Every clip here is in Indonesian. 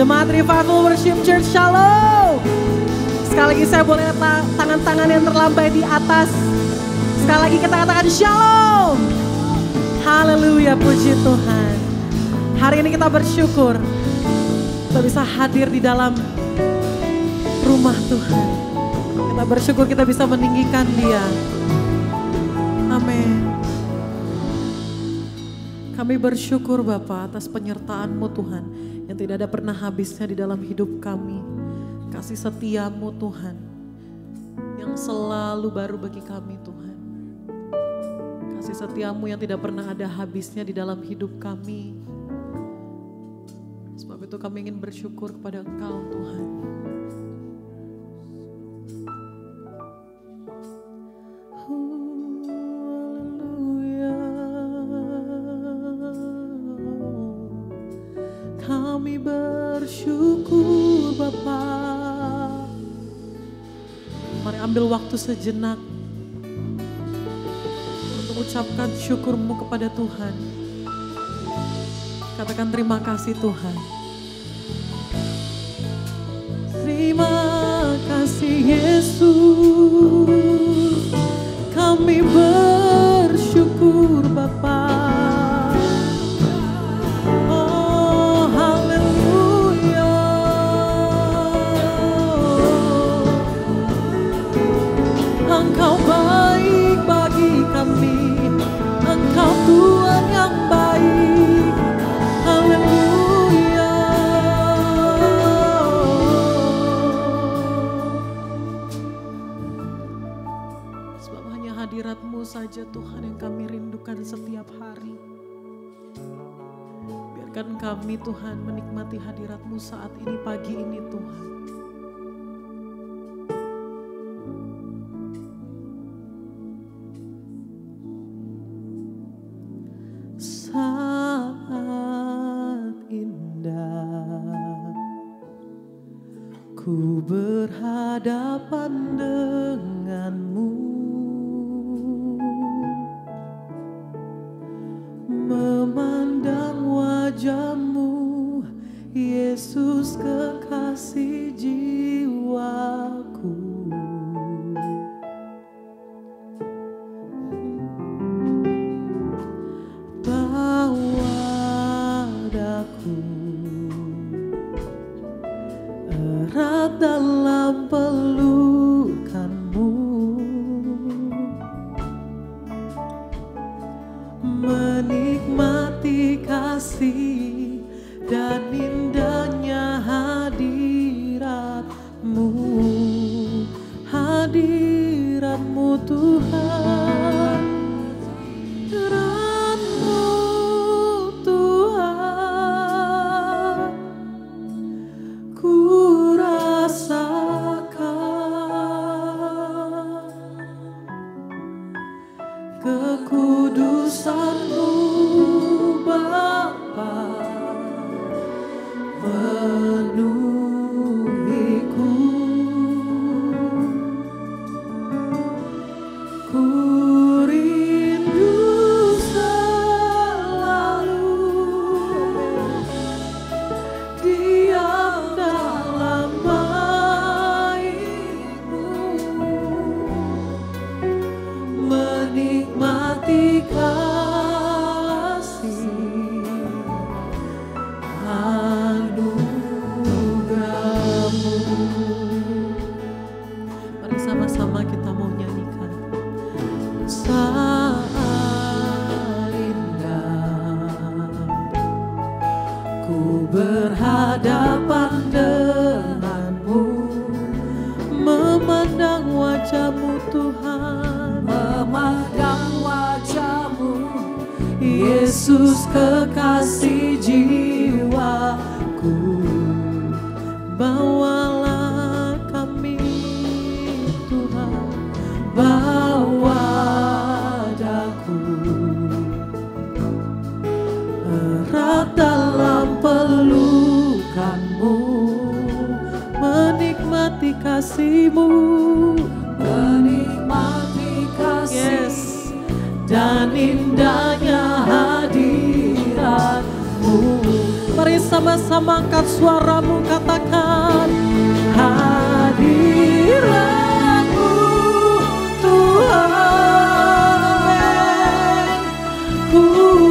Jemaat Revival Worship Church Shalom. Sekali lagi saya boleh tangan-tangan yang terlambai di atas. Sekali lagi kita katakan Shalom. Haleluya, puji Tuhan. Hari ini kita bersyukur kita bisa hadir di dalam rumah Tuhan. Kita bersyukur kita bisa meninggikan Dia. Amin. Kami bersyukur Bapa atas penyertaan-Mu Tuhan yang tidak ada pernah habisnya di dalam hidup kami. Kasih setia-Mu Tuhan yang selalu baru bagi kami Tuhan. Kasih setia-Mu yang tidak pernah ada habisnya di dalam hidup kami. Sebab itu kami ingin bersyukur kepada Engkau Tuhan. Kami bersyukur Bapa. Mari ambil waktu sejenak untuk ucapkan syukur-Mu kepada Tuhan. Katakan terima kasih Tuhan. Terima kasih Yesus. Kami bersyukur Bapa. Engkau baik bagi kami, Engkau Tuhan yang baik, haleluya. Sebab hanya hadirat-Mu saja Tuhan yang kami rindukan setiap hari. Biarkan kami Tuhan menikmati hadirat-Mu saat ini, pagi ini Tuhan. Ku berhadapan denganmu, memandang wajah-Mu, Yesus kekasih jiwaku. Bawa daku erat dalam pelukan-Mu, menikmati kasih dan indahnya hadirat-Mu, hadirat-Mu Tuhan, hadirat-Mu Tuhan, ku kekudusan-Mu Bapa penuhiku. Ku rindu selalu diam dalam baik-Mu, menikmati kasih anugerah-Mu. Mari sama-sama kita mau nyanyikan. Saat indah ku berhadapan denganmu, memandang wajah-Mu Tuhan, memandang wajah-Mu, Yesus kekasih jiwaku. Bawalah kami Tuhan, bawa daku erat dalam pelukan-Mu, menikmati kasih-Mu, menikmati kasih dan indahnya hadirat-Mu. Mari sama-sama angkat suaramu, katakan hadirat-Mu Tuhan. Amin. Ku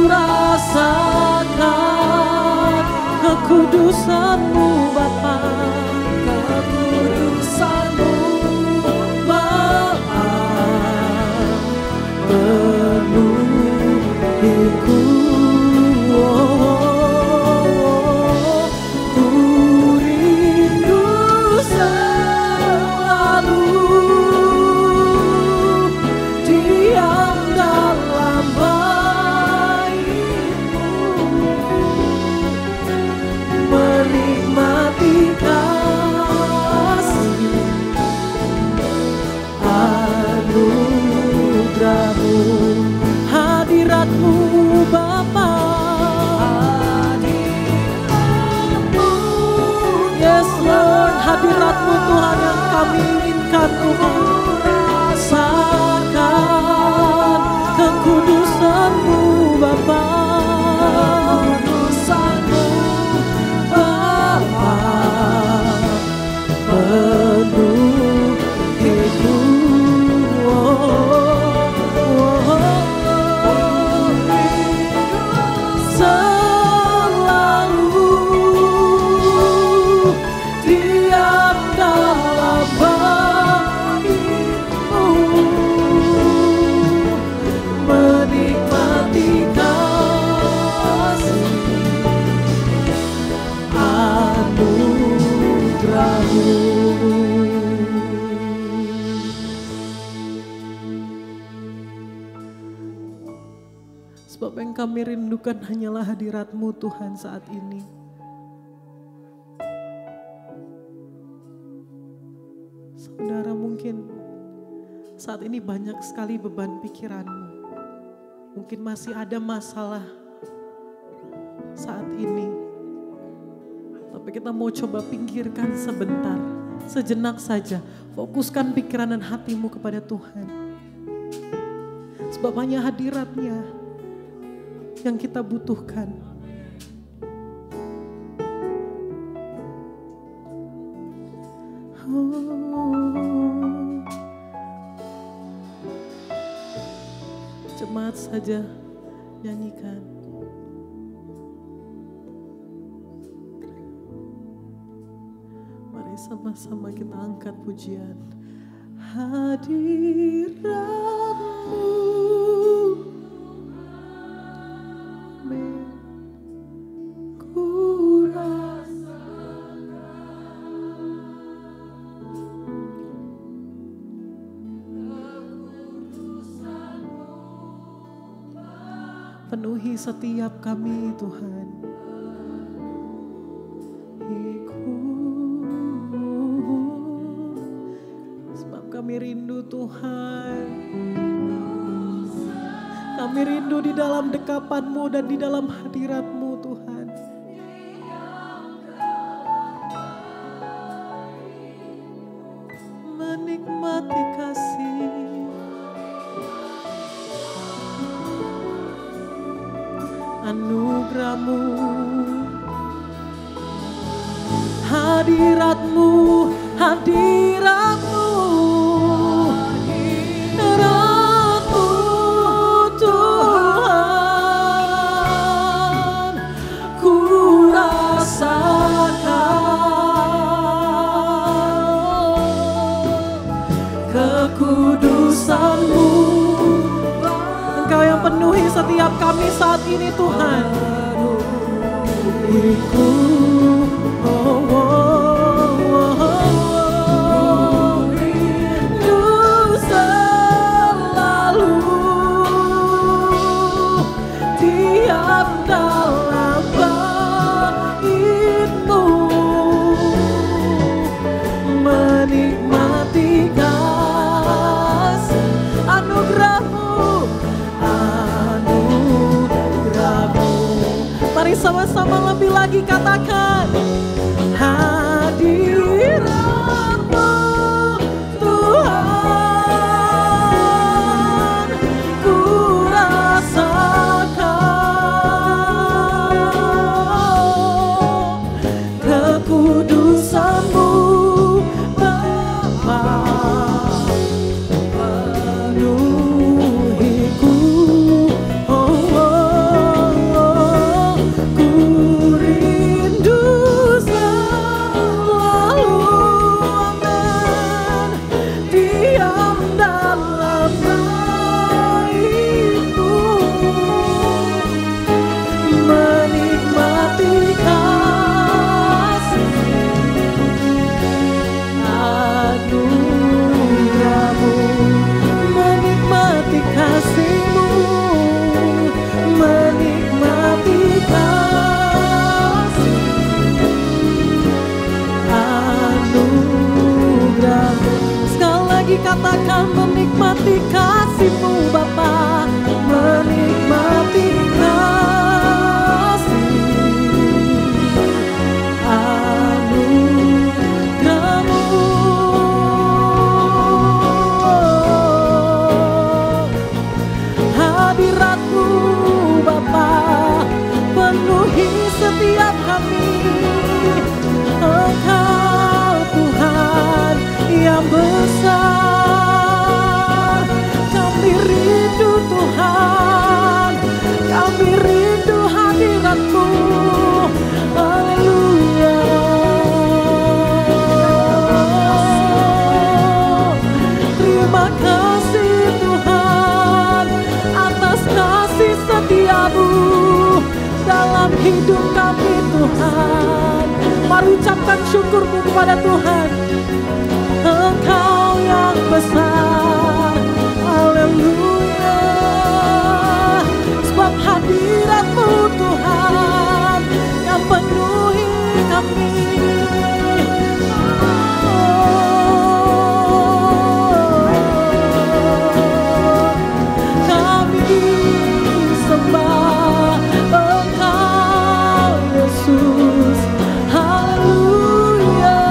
rasakan kekudusan-Mu Bapa, kekudusan-Mu Bapa penuhiku. Hadirat-Mu Bapa, hadirat-Mu, yes Lord, hadirat-Mu Tuhan yang kami inginkan Tuhan. Rasakan kekudusan-Mu Bapa, kekudusan-Mu Bapa penuh hidup. Sebab yang kami rindukan hanyalah hadirat-Mu Tuhan saat ini. Saudara, mungkin saat ini banyak sekali beban pikiranmu. Mungkin masih ada masalah saat ini. Tapi kita mau coba pinggirkan sebentar, sejenak saja. Fokuskan pikiran dan hatimu kepada Tuhan. Sebab hanya hadirat-Nya yang kita butuhkan. Jemaat saja nyanyikan. Mari sama-sama kita angkat pujian. Hadirat-Mu penuhi setiap kami Tuhan. Sebab kami rindu Tuhan. Kami rindu di dalam dekapan-Mu dan di dalam hadirat-Mu Tuhan. Menikmati kasih. Anugerah-Mu, hadirat-Mu, hadirat-Mu, hadirat-Mu Tuhan, ku rasakan kekudusan-Mu. Engkau yang penuhi setiap kami saat ini Tuhan. Rindu selalu diam dalam bait-Mu, menikmati kasih anugerah-Mu. Mari sama-sama lebih lagi katakan hadirat-Mu Tuhan, ku rasakan kekudusan-Mu Bapa, penuhiku. Oh, oh, oh, ku rindu selalu, amin, diam dalam baik-Mu, menikmati kasih anugerah-Mu, menikmati kasih-Mu, menikmati kasih anugerah-Mu. Sekali lagi katakan menikmati kasih-Mu Bapa, menikmati kasih anugerah-Mu. Hadirat-Mu Bapa penuhi setiap kami. Engkau Tuhan yang besar, kami rindu Tuhan, kami rindu hadirat-Mu. Haleluya. Terima kasih Tuhan atas kasih setia-Mu dalam hidup kami Tuhan. Mari ucapkan syukur-Mu kepada Tuhan. Engkau yang besar, haleluya. Sebab hadirat-Mu Tuhan yang penuhi kami. Kami sembah Engkau Yesus. Haleluya,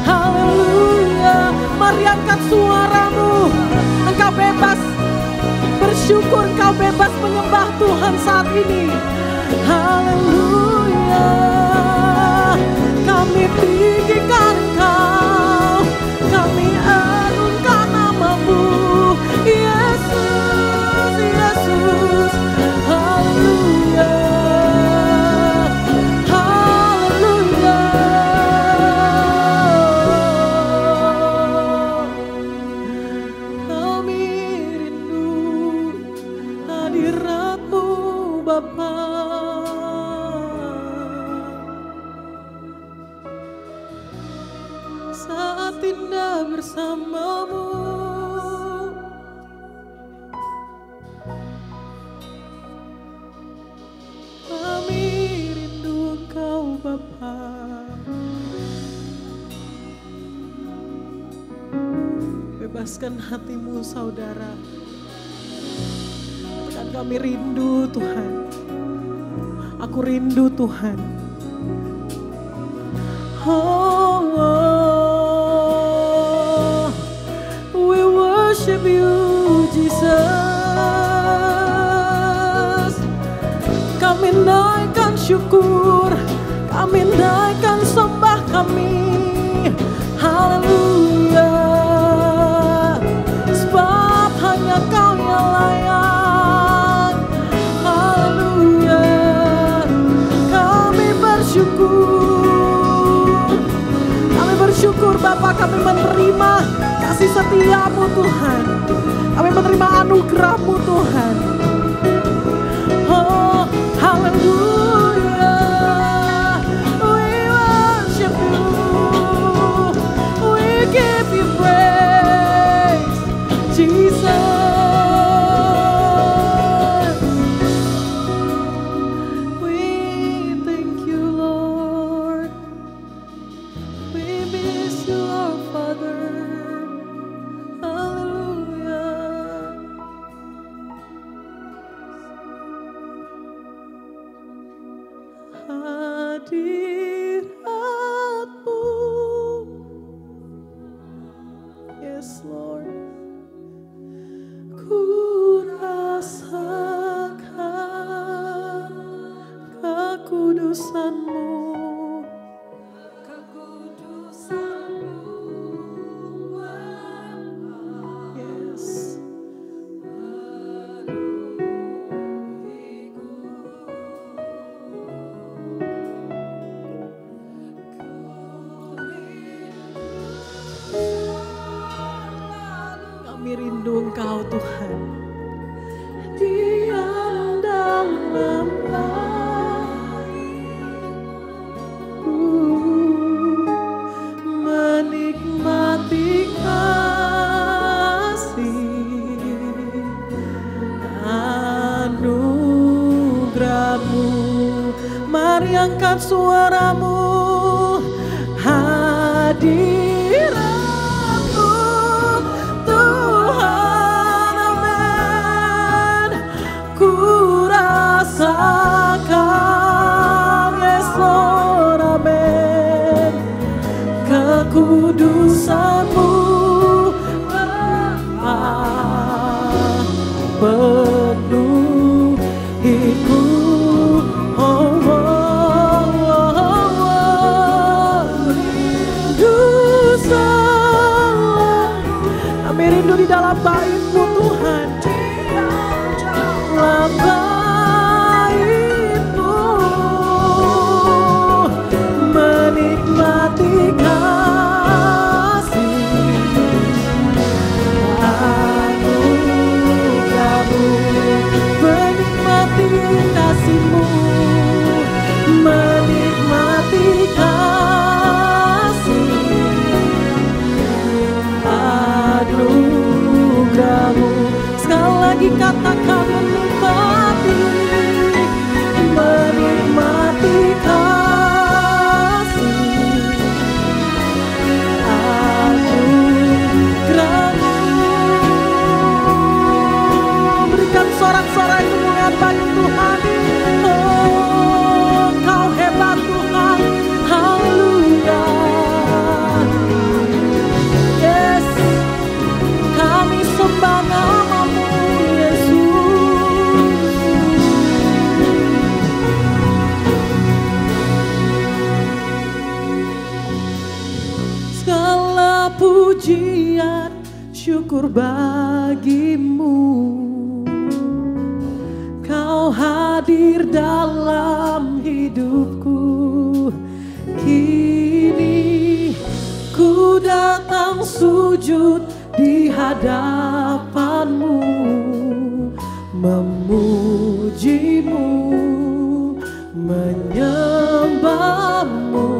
haleluya. Mari angkat suara-Mu. Engkau bebas bersyukur, Engkau bebas menyembah Tuhan saat ini. Haleluya. Kami tinggikan Engkau, kami harumkan nama-Mu, Yesus, Yesus. Haleluya, haleluya. Kami rindu hadirat-Mu Bapa. Saat indah bersama-Mu, kami rindu Engkau Bapa. Bebaskan hatimu saudara. Katakan kami rindu Tuhan. Aku rindu Tuhan. Oh, oh, we worship You Jesus. Kami naikkan syukur, kami naikkan sembah kami. Haleluya. Sebab hanya Kau yang layak. Haleluya. Kami bersyukur. Kami bersyukur Bapa, kami menerima kasih setia-Mu Tuhan. Kami menerima anugerah-Mu Tuhan. Oh, haleluya. We worship You. We give You praise, Jesus. We thank You, Lord. We miss You, our Father. Hallelujah. rindu Engkau Tuhan. Diam dalam menikmati kasih anugerah-Mu. Mari angkat suaramu, hadirat-Mu Tuhan, amin. Ku rasakan, yes Lord, amin. Kekudusan-Mu penuhiku. Rindu di dalam bait-Mu Tuhan, dalam bait-Mu menikmati kasih anugerah-Mu, menikmati kasih-Mu, menikmati kasih anugerah-Mu. Sekali lagi katakan menikmati, menikmati kasih anugerah-Mu. Berikan sorak-sorai kemuliaan bagi Tuhan. Oh, Kau hebat Tuhan, haleluya. Yes, kami sembah nama-Mu Yesus. Segala pujian syukur bagi-Mu, Kau hadir dalam hidupku. Kini ku datang sujud di hadapan-Mu, memuji-Mu, menyembah-Mu.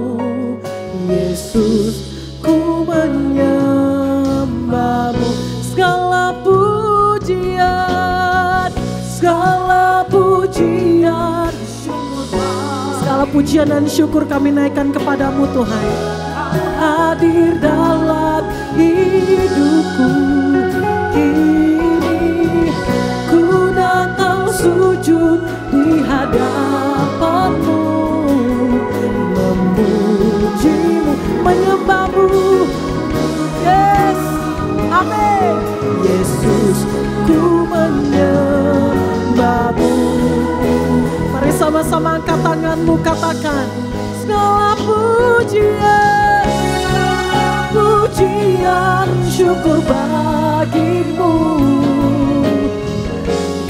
Yesus, ku menyembah-Mu. Segala pujian, segala pujian, segala pujian dan syukur kami naikkan kepadamu Tuhan. Hadir dalam hidupku, kini ku datang sujud di hadapan-Mu, memuji-Mu, menyembah-Mu. Yes, amin. Yesus, ku menyembah-Mu. Mari sama-sama angkat tanganmu, katakan segala pujian, pujian syukur bagi-Mu.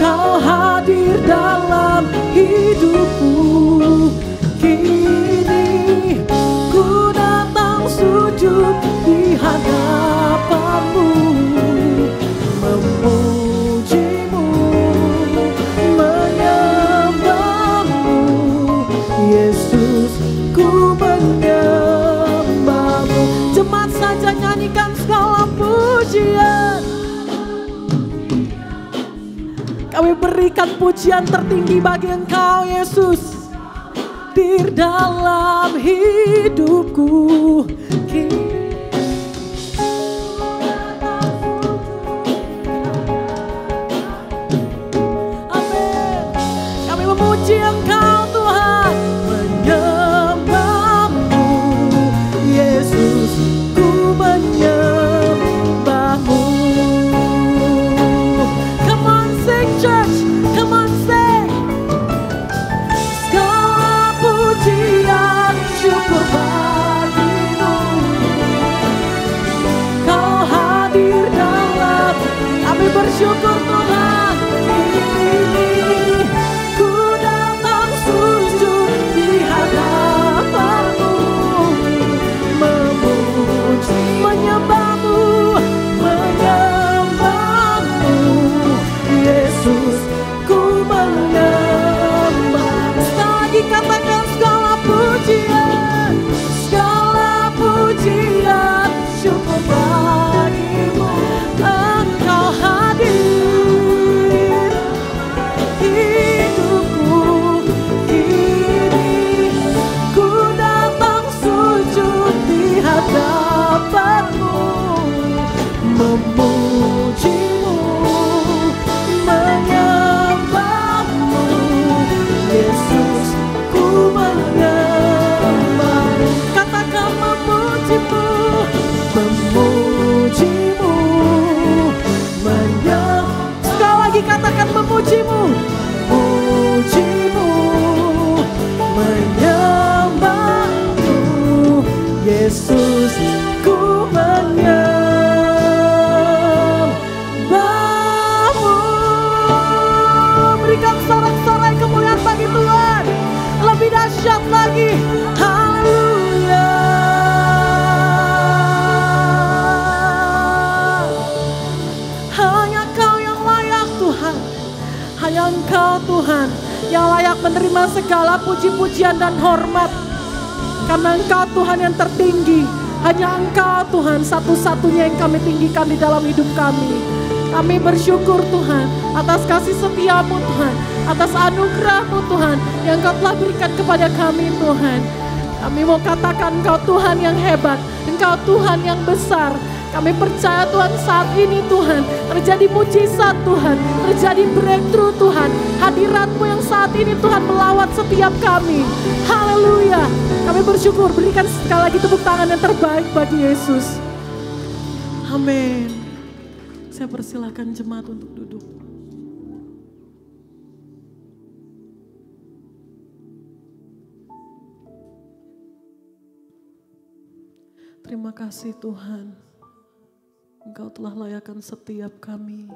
Kau hadir dalam hidupku, kini ku datang sujud di hadapan-Mu, memuji-Mu, menyembah-Mu. Yesus, ku menyembah-Mu. Jemaat saja nyanyikan segala pujian. Kami berikan pujian tertinggi bagi Engkau Yesus. Di dalam hidupku, amin. Kami memuji Engkau Tuhan, menyembah-Mu. Yesus, ku menyembah-Mu. Come on sing church, come on sing. Segala pujian syukur bagi-Mu. memujimu, menyembahmu. Yesus, ku menyembahmu. Katakan memujimu, memujimu, sekali lagi katakan memujimu, memujimu, menyembahmu. Yesus, ku menyembahmu. Berikan sorak-sorai kemuliaan bagi Tuhan. Lebih dahsyat lagi. Haleluya. Hanya Kau yang layak Tuhan. Hanya Engkau Tuhan yang layak menerima segala puji-pujian dan hormat. Karena Engkau Tuhan yang tertinggi. Hanya Engkau Tuhan satu-satunya yang kami tinggikan di dalam hidup kami. Kami bersyukur Tuhan atas kasih setia-Mu Tuhan, atas anugerah-Mu Tuhan yang Engkau telah berikan kepada kami Tuhan. Kami mau katakan Engkau Tuhan yang hebat, Engkau Tuhan yang besar. Kami percaya Tuhan saat ini Tuhan terjadi mujizat Tuhan, terjadi breakthrough Tuhan. Hadirat-Mu yang saat ini Tuhan melawat setiap kami. Haleluya. Kami bersyukur, berikan sekali lagi tepuk tangan yang terbaik bagi Yesus. Amin. Saya persilahkan jemaat untuk duduk. Terima kasih Tuhan. Engkau telah layakkan setiap kami.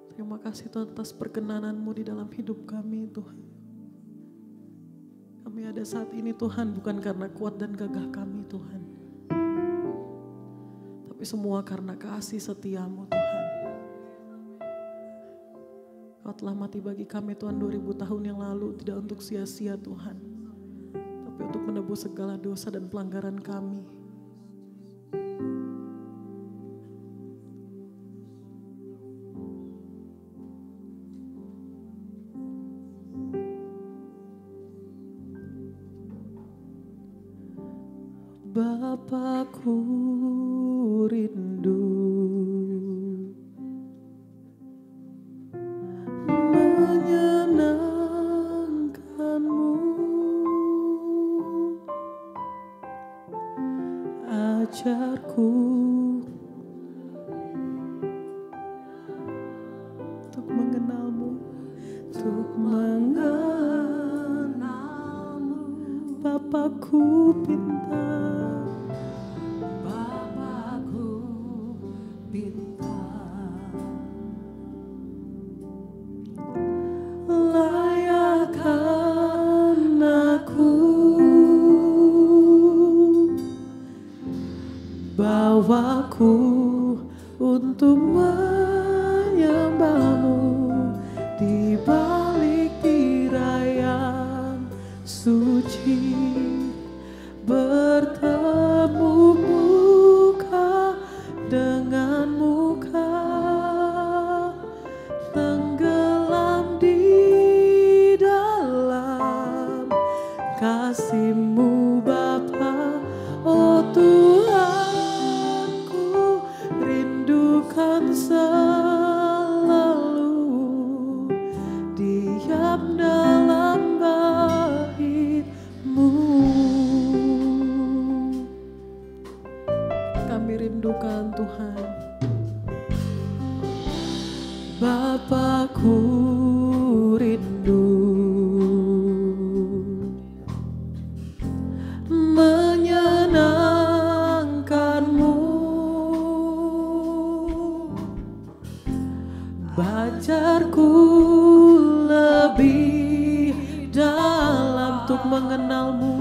Terima kasih Tuhan atas perkenanan-Mu di dalam hidup kami Tuhan. Kami ada saat ini Tuhan bukan karena kuat dan gagah kami Tuhan. Tapi semua karena kasih setia-Mu Tuhan. Kau telah mati bagi kami Tuhan 2000 tahun yang lalu, tidak untuk sia-sia Tuhan. Tapi untuk menebus segala dosa dan pelanggaran kami. Bapakku rindu menyenangkan-Mu, ajarku untuk mengenal-Mu, untuk mengenal-Mu. Bapakku pintar, bawaku untuk menyembah-Mu di balik tirai yang suci, bertemu muka dengan muka, tenggelam di dalam kasih-Mu Bapa. Oh Tuhan, ku rindukan selalu diam dalam bait-Mu. Kami rindukan Tuhan. Bapakku rindu menyenangkan-Mu, bajarku lebih dalam untuk mengenal-Mu,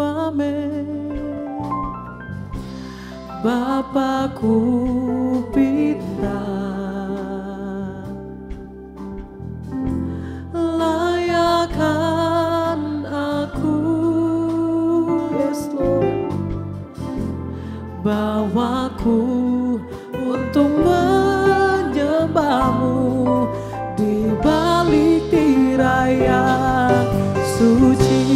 amin. Bapakku pintar, layakkan aku, yes Lord, bawaku untuk menyembah-Mu di balik tirai yang suci,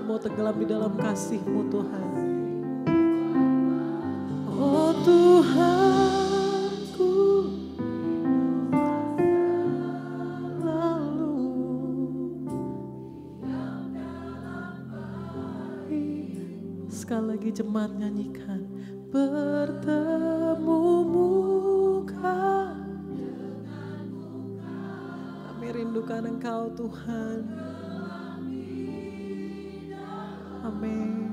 mau tenggelam di dalam kasih-Mu Tuhan. Oh Tuhanku, lalu sekali lagi jemaat nyanyikan. Bertemu muka, kami rindukan Engkau Tuhan. Amin.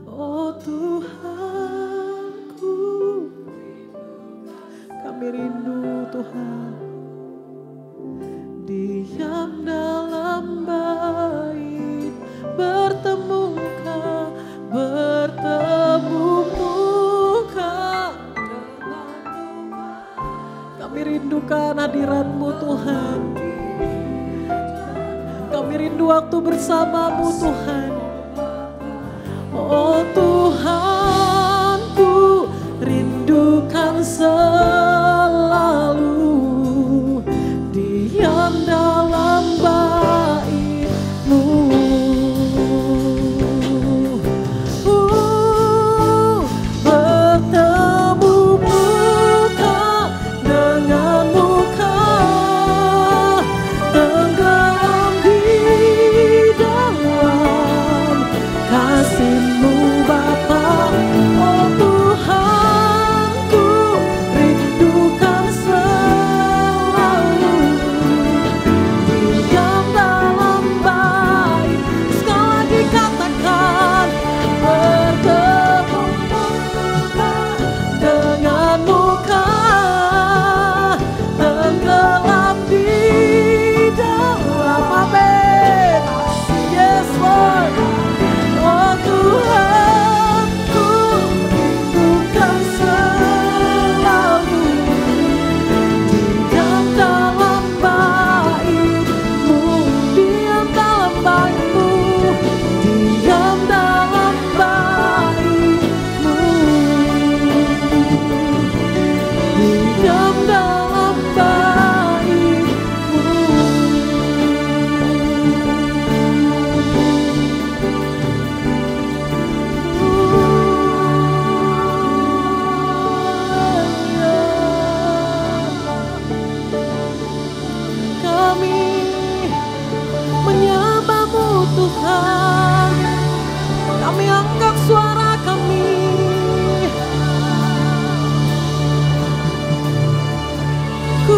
Oh Tuhanku, kami rindu Tuhan. Diam dalam bait, bertemu muka, kami rindukan hadirat-Mu Tuhan. Kami rindu waktu bersama-Mu Tuhan. Oh Tuhanku, rindukan selalu diam dalam bait-Mu. Bertemu muka dengan muka, tenggelam di dalam kasih-Mu Bapa. Oh Tuhanku, rindukan selalu diam dalam bait. Sekali lagi katakan, bertemu muka dengan muka, tenggelam di dalam. Amin. Yes Lord. Oh Tuhanku, rindukan selalu diam dalam bait-Mu, diam dalam bait-Mu, diam dalam bait-Mu, diam dalam bait-Mu. Kami menyembah-Mu Tuhan, kami angkat suara kami. Ku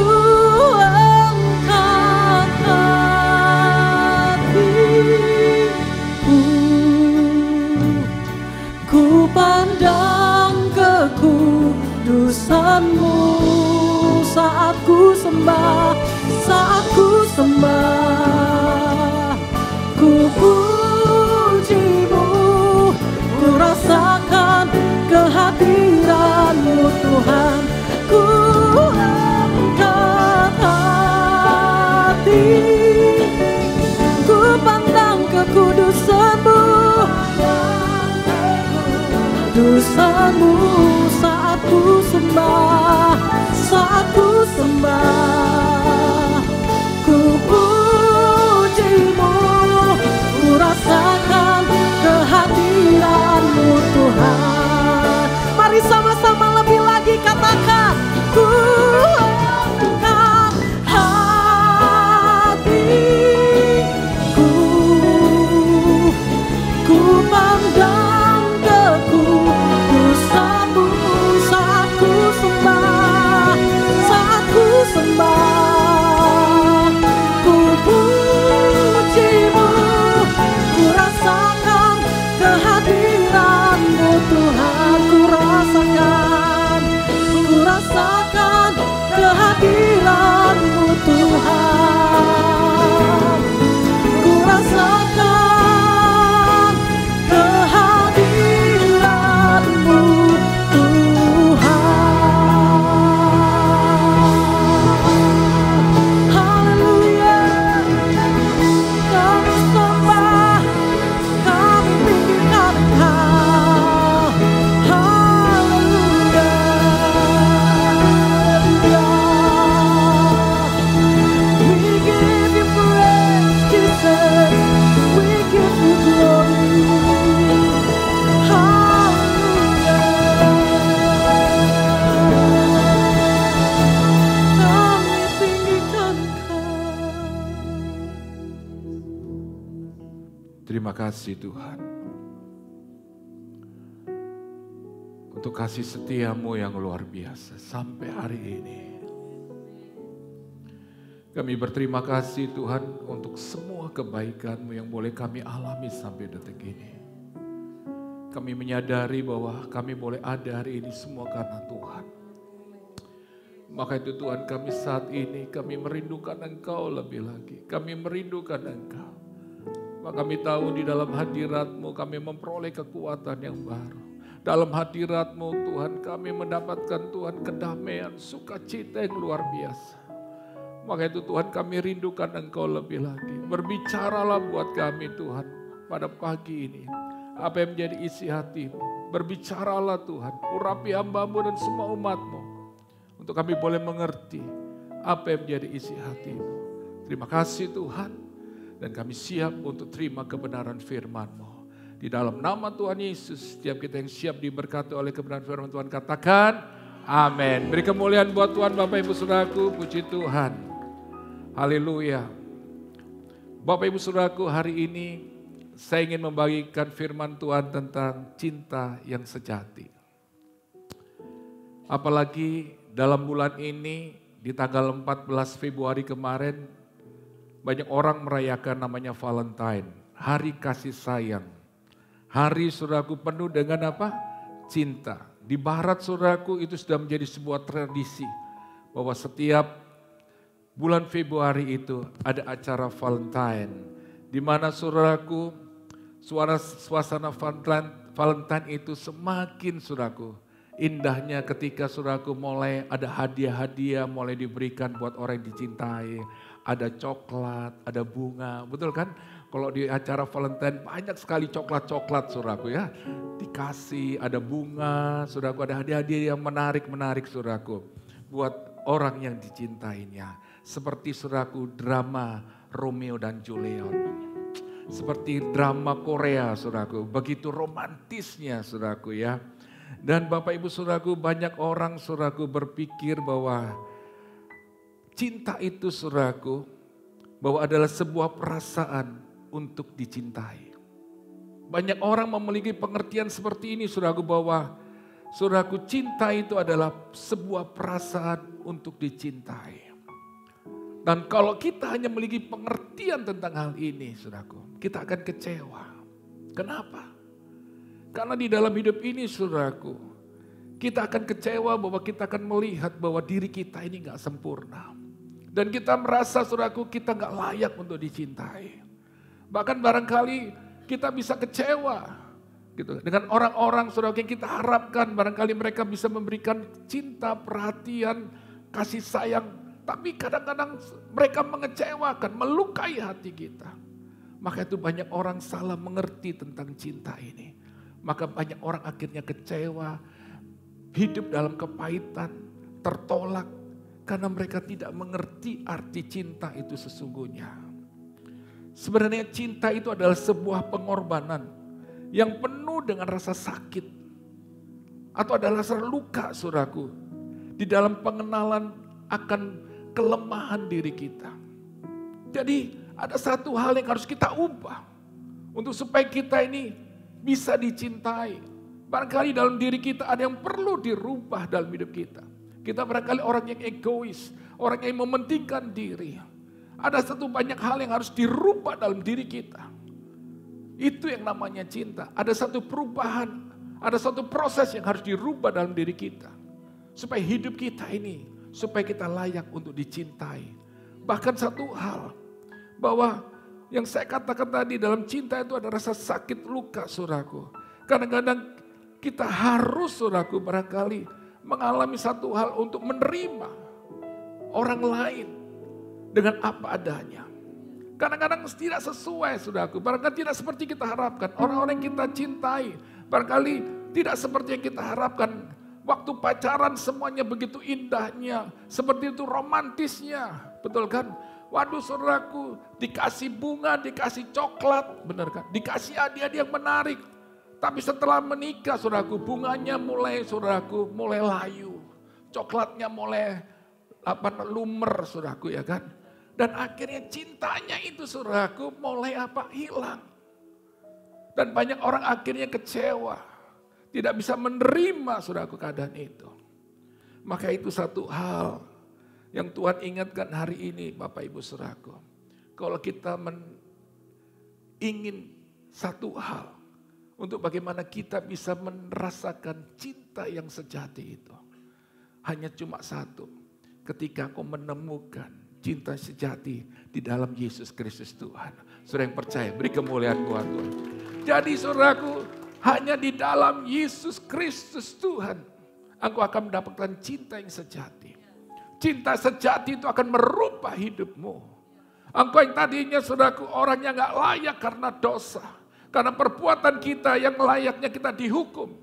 angkat hatiku, ku pandang kekudusan-Mu saat ku sembah, saat ku sembah, ku puji-Mu, ku rasakan kehadiran-Mu Tuhan. Ku angkat hati, ku pandang kekudusan-Mu, kekudusan-Mu saat ku sembah, saat ku sembah, ku puji-Mu, ku rasakan kehadiran-Mu Tuhan. Mari sama-sama lebih lagi katakan, ku angkat hatiku, ku pandang kekudusan Terima kasih Tuhan. Untuk kasih setiamu yang luar biasa sampai hari ini. Kami berterima kasih Tuhan untuk semua kebaikan-Mu yang boleh kami alami sampai detik ini. Kami menyadari bahwa kami boleh ada hari ini semua karena Tuhan. Maka itu Tuhan, kami saat ini kami merindukan Engkau lebih lagi. Kami merindukan Engkau. Maka kami tahu di dalam hadirat-Mu kami memperoleh kekuatan yang baru. Dalam hadirat-Mu Tuhan kami mendapatkan Tuhan kedamaian, sukacita yang luar biasa. Maka itu Tuhan kami rindukan Engkau lebih lagi. Berbicaralah buat kami Tuhan pada pagi ini. Apa yang menjadi isi hati-Mu. Berbicaralah Tuhan, urapi hamba-Mu dan semua umat-Mu. Untuk kami boleh mengerti apa yang menjadi isi hati-Mu. Terima kasih Tuhan. Dan kami siap untuk terima kebenaran firman-Mu. Di dalam nama Tuhan Yesus, setiap kita yang siap diberkati oleh kebenaran firman Tuhan katakan, amin. Beri kemuliaan buat Tuhan Bapak Ibu Saudaraku, puji Tuhan. Haleluya. Bapak Ibu Saudaraku, hari ini saya ingin membagikan firman Tuhan tentang cinta yang sejati. Apalagi dalam bulan ini, di tanggal 14 Februari kemarin, banyak orang merayakan namanya Valentine, hari kasih sayang. Hari saudaraku penuh dengan apa? Cinta. Di barat saudaraku itu sudah menjadi sebuah tradisi, bahwa setiap bulan Februari itu ada acara Valentine. Di mana saudaraku, suasana Valentine itu semakin saudaraku indahnya ketika saudaraku mulai ada hadiah-hadiah mulai diberikan buat orang yang dicintai. Ada coklat, ada bunga, betul kan? Kalau di acara Valentine banyak sekali coklat-coklat saudaraku ya. Dikasih, ada bunga, saudaraku ada hadiah-hadiah yang menarik-menarik saudaraku. Buat orang yang dicintainya. Seperti saudaraku drama Romeo dan Juliet. Seperti drama Korea saudaraku, begitu romantisnya saudaraku ya. Dan Bapak Ibu saudaraku, banyak orang saudaraku berpikir bahwa cinta itu saudaraku, bahwa adalah sebuah perasaan untuk dicintai. Banyak orang memiliki pengertian seperti ini saudaraku, bahwa saudaraku cinta itu adalah sebuah perasaan untuk dicintai. Dan kalau kita hanya memiliki pengertian tentang hal ini saudaraku, kita akan kecewa. Kenapa? Karena di dalam hidup ini saudaraku, kita akan kecewa bahwa kita akan melihat bahwa diri kita ini gak sempurna. Dan kita merasa saudaraku kita gak layak untuk dicintai. Bahkan barangkali kita bisa kecewa gitu dengan orang-orang saudaraku yang kita harapkan. Barangkali mereka bisa memberikan cinta, perhatian, kasih sayang. Tapi kadang-kadang mereka mengecewakan, melukai hati kita. Maka itu banyak orang salah mengerti tentang cinta ini. Maka banyak orang akhirnya kecewa, hidup dalam kepahitan, tertolak. Karena mereka tidak mengerti arti cinta itu sesungguhnya. Sebenarnya cinta itu adalah sebuah pengorbanan yang penuh dengan rasa sakit. Atau adalah rasa luka saudaraku. Di dalam pengenalan akan kelemahan diri kita. Jadi ada satu hal yang harus kita ubah. Untuk supaya kita ini bisa dicintai. Barangkali dalam diri kita ada yang perlu dirubah dalam hidup kita. Kita barangkali orang yang egois, orang yang mementingkan diri. Ada satu banyak hal yang harus dirubah dalam diri kita. Itu yang namanya cinta. Ada satu perubahan, ada satu proses yang harus dirubah dalam diri kita. Supaya hidup kita ini, supaya kita layak untuk dicintai. Bahkan satu hal, bahwa yang saya katakan tadi dalam cinta itu ada rasa sakit luka saudaraku. Kadang-kadang kita harus saudaraku barangkali mengalami satu hal untuk menerima orang lain dengan apa adanya. Kadang-kadang tidak sesuai saudaraku, barangkali tidak seperti kita harapkan. Orang-orang yang kita cintai barangkali tidak seperti yang kita harapkan. Waktu pacaran semuanya begitu indahnya, seperti itu romantisnya, betul kan? Waduh saudaraku, dikasih bunga, dikasih coklat, benar kan? Dikasih hadiah yang menarik. Tapi setelah menikah saudaraku, bunganya mulai saudaraku, mulai layu. Coklatnya mulai lumer saudaraku ya kan. Dan akhirnya cintanya itu saudaraku mulai hilang. Dan banyak orang akhirnya kecewa. Tidak bisa menerima saudaraku keadaan itu. Maka itu satu hal yang Tuhan ingatkan hari ini Bapak Ibu saudaraku. Kalau kita ingin satu hal. Untuk bagaimana kita bisa merasakan cinta yang sejati itu. Hanya cuma satu. Ketika kau menemukan cinta sejati di dalam Yesus Kristus Tuhan. Saudara yang percaya, beri kemuliaan buat Tuhan. Jadi saudaraku, hanya di dalam Yesus Kristus Tuhan, engkau akan mendapatkan cinta yang sejati. Cinta sejati itu akan merubah hidupmu. Engkau yang tadinya saudaraku, orang yang gak layak karena dosa. Karena perbuatan kita yang layaknya kita dihukum.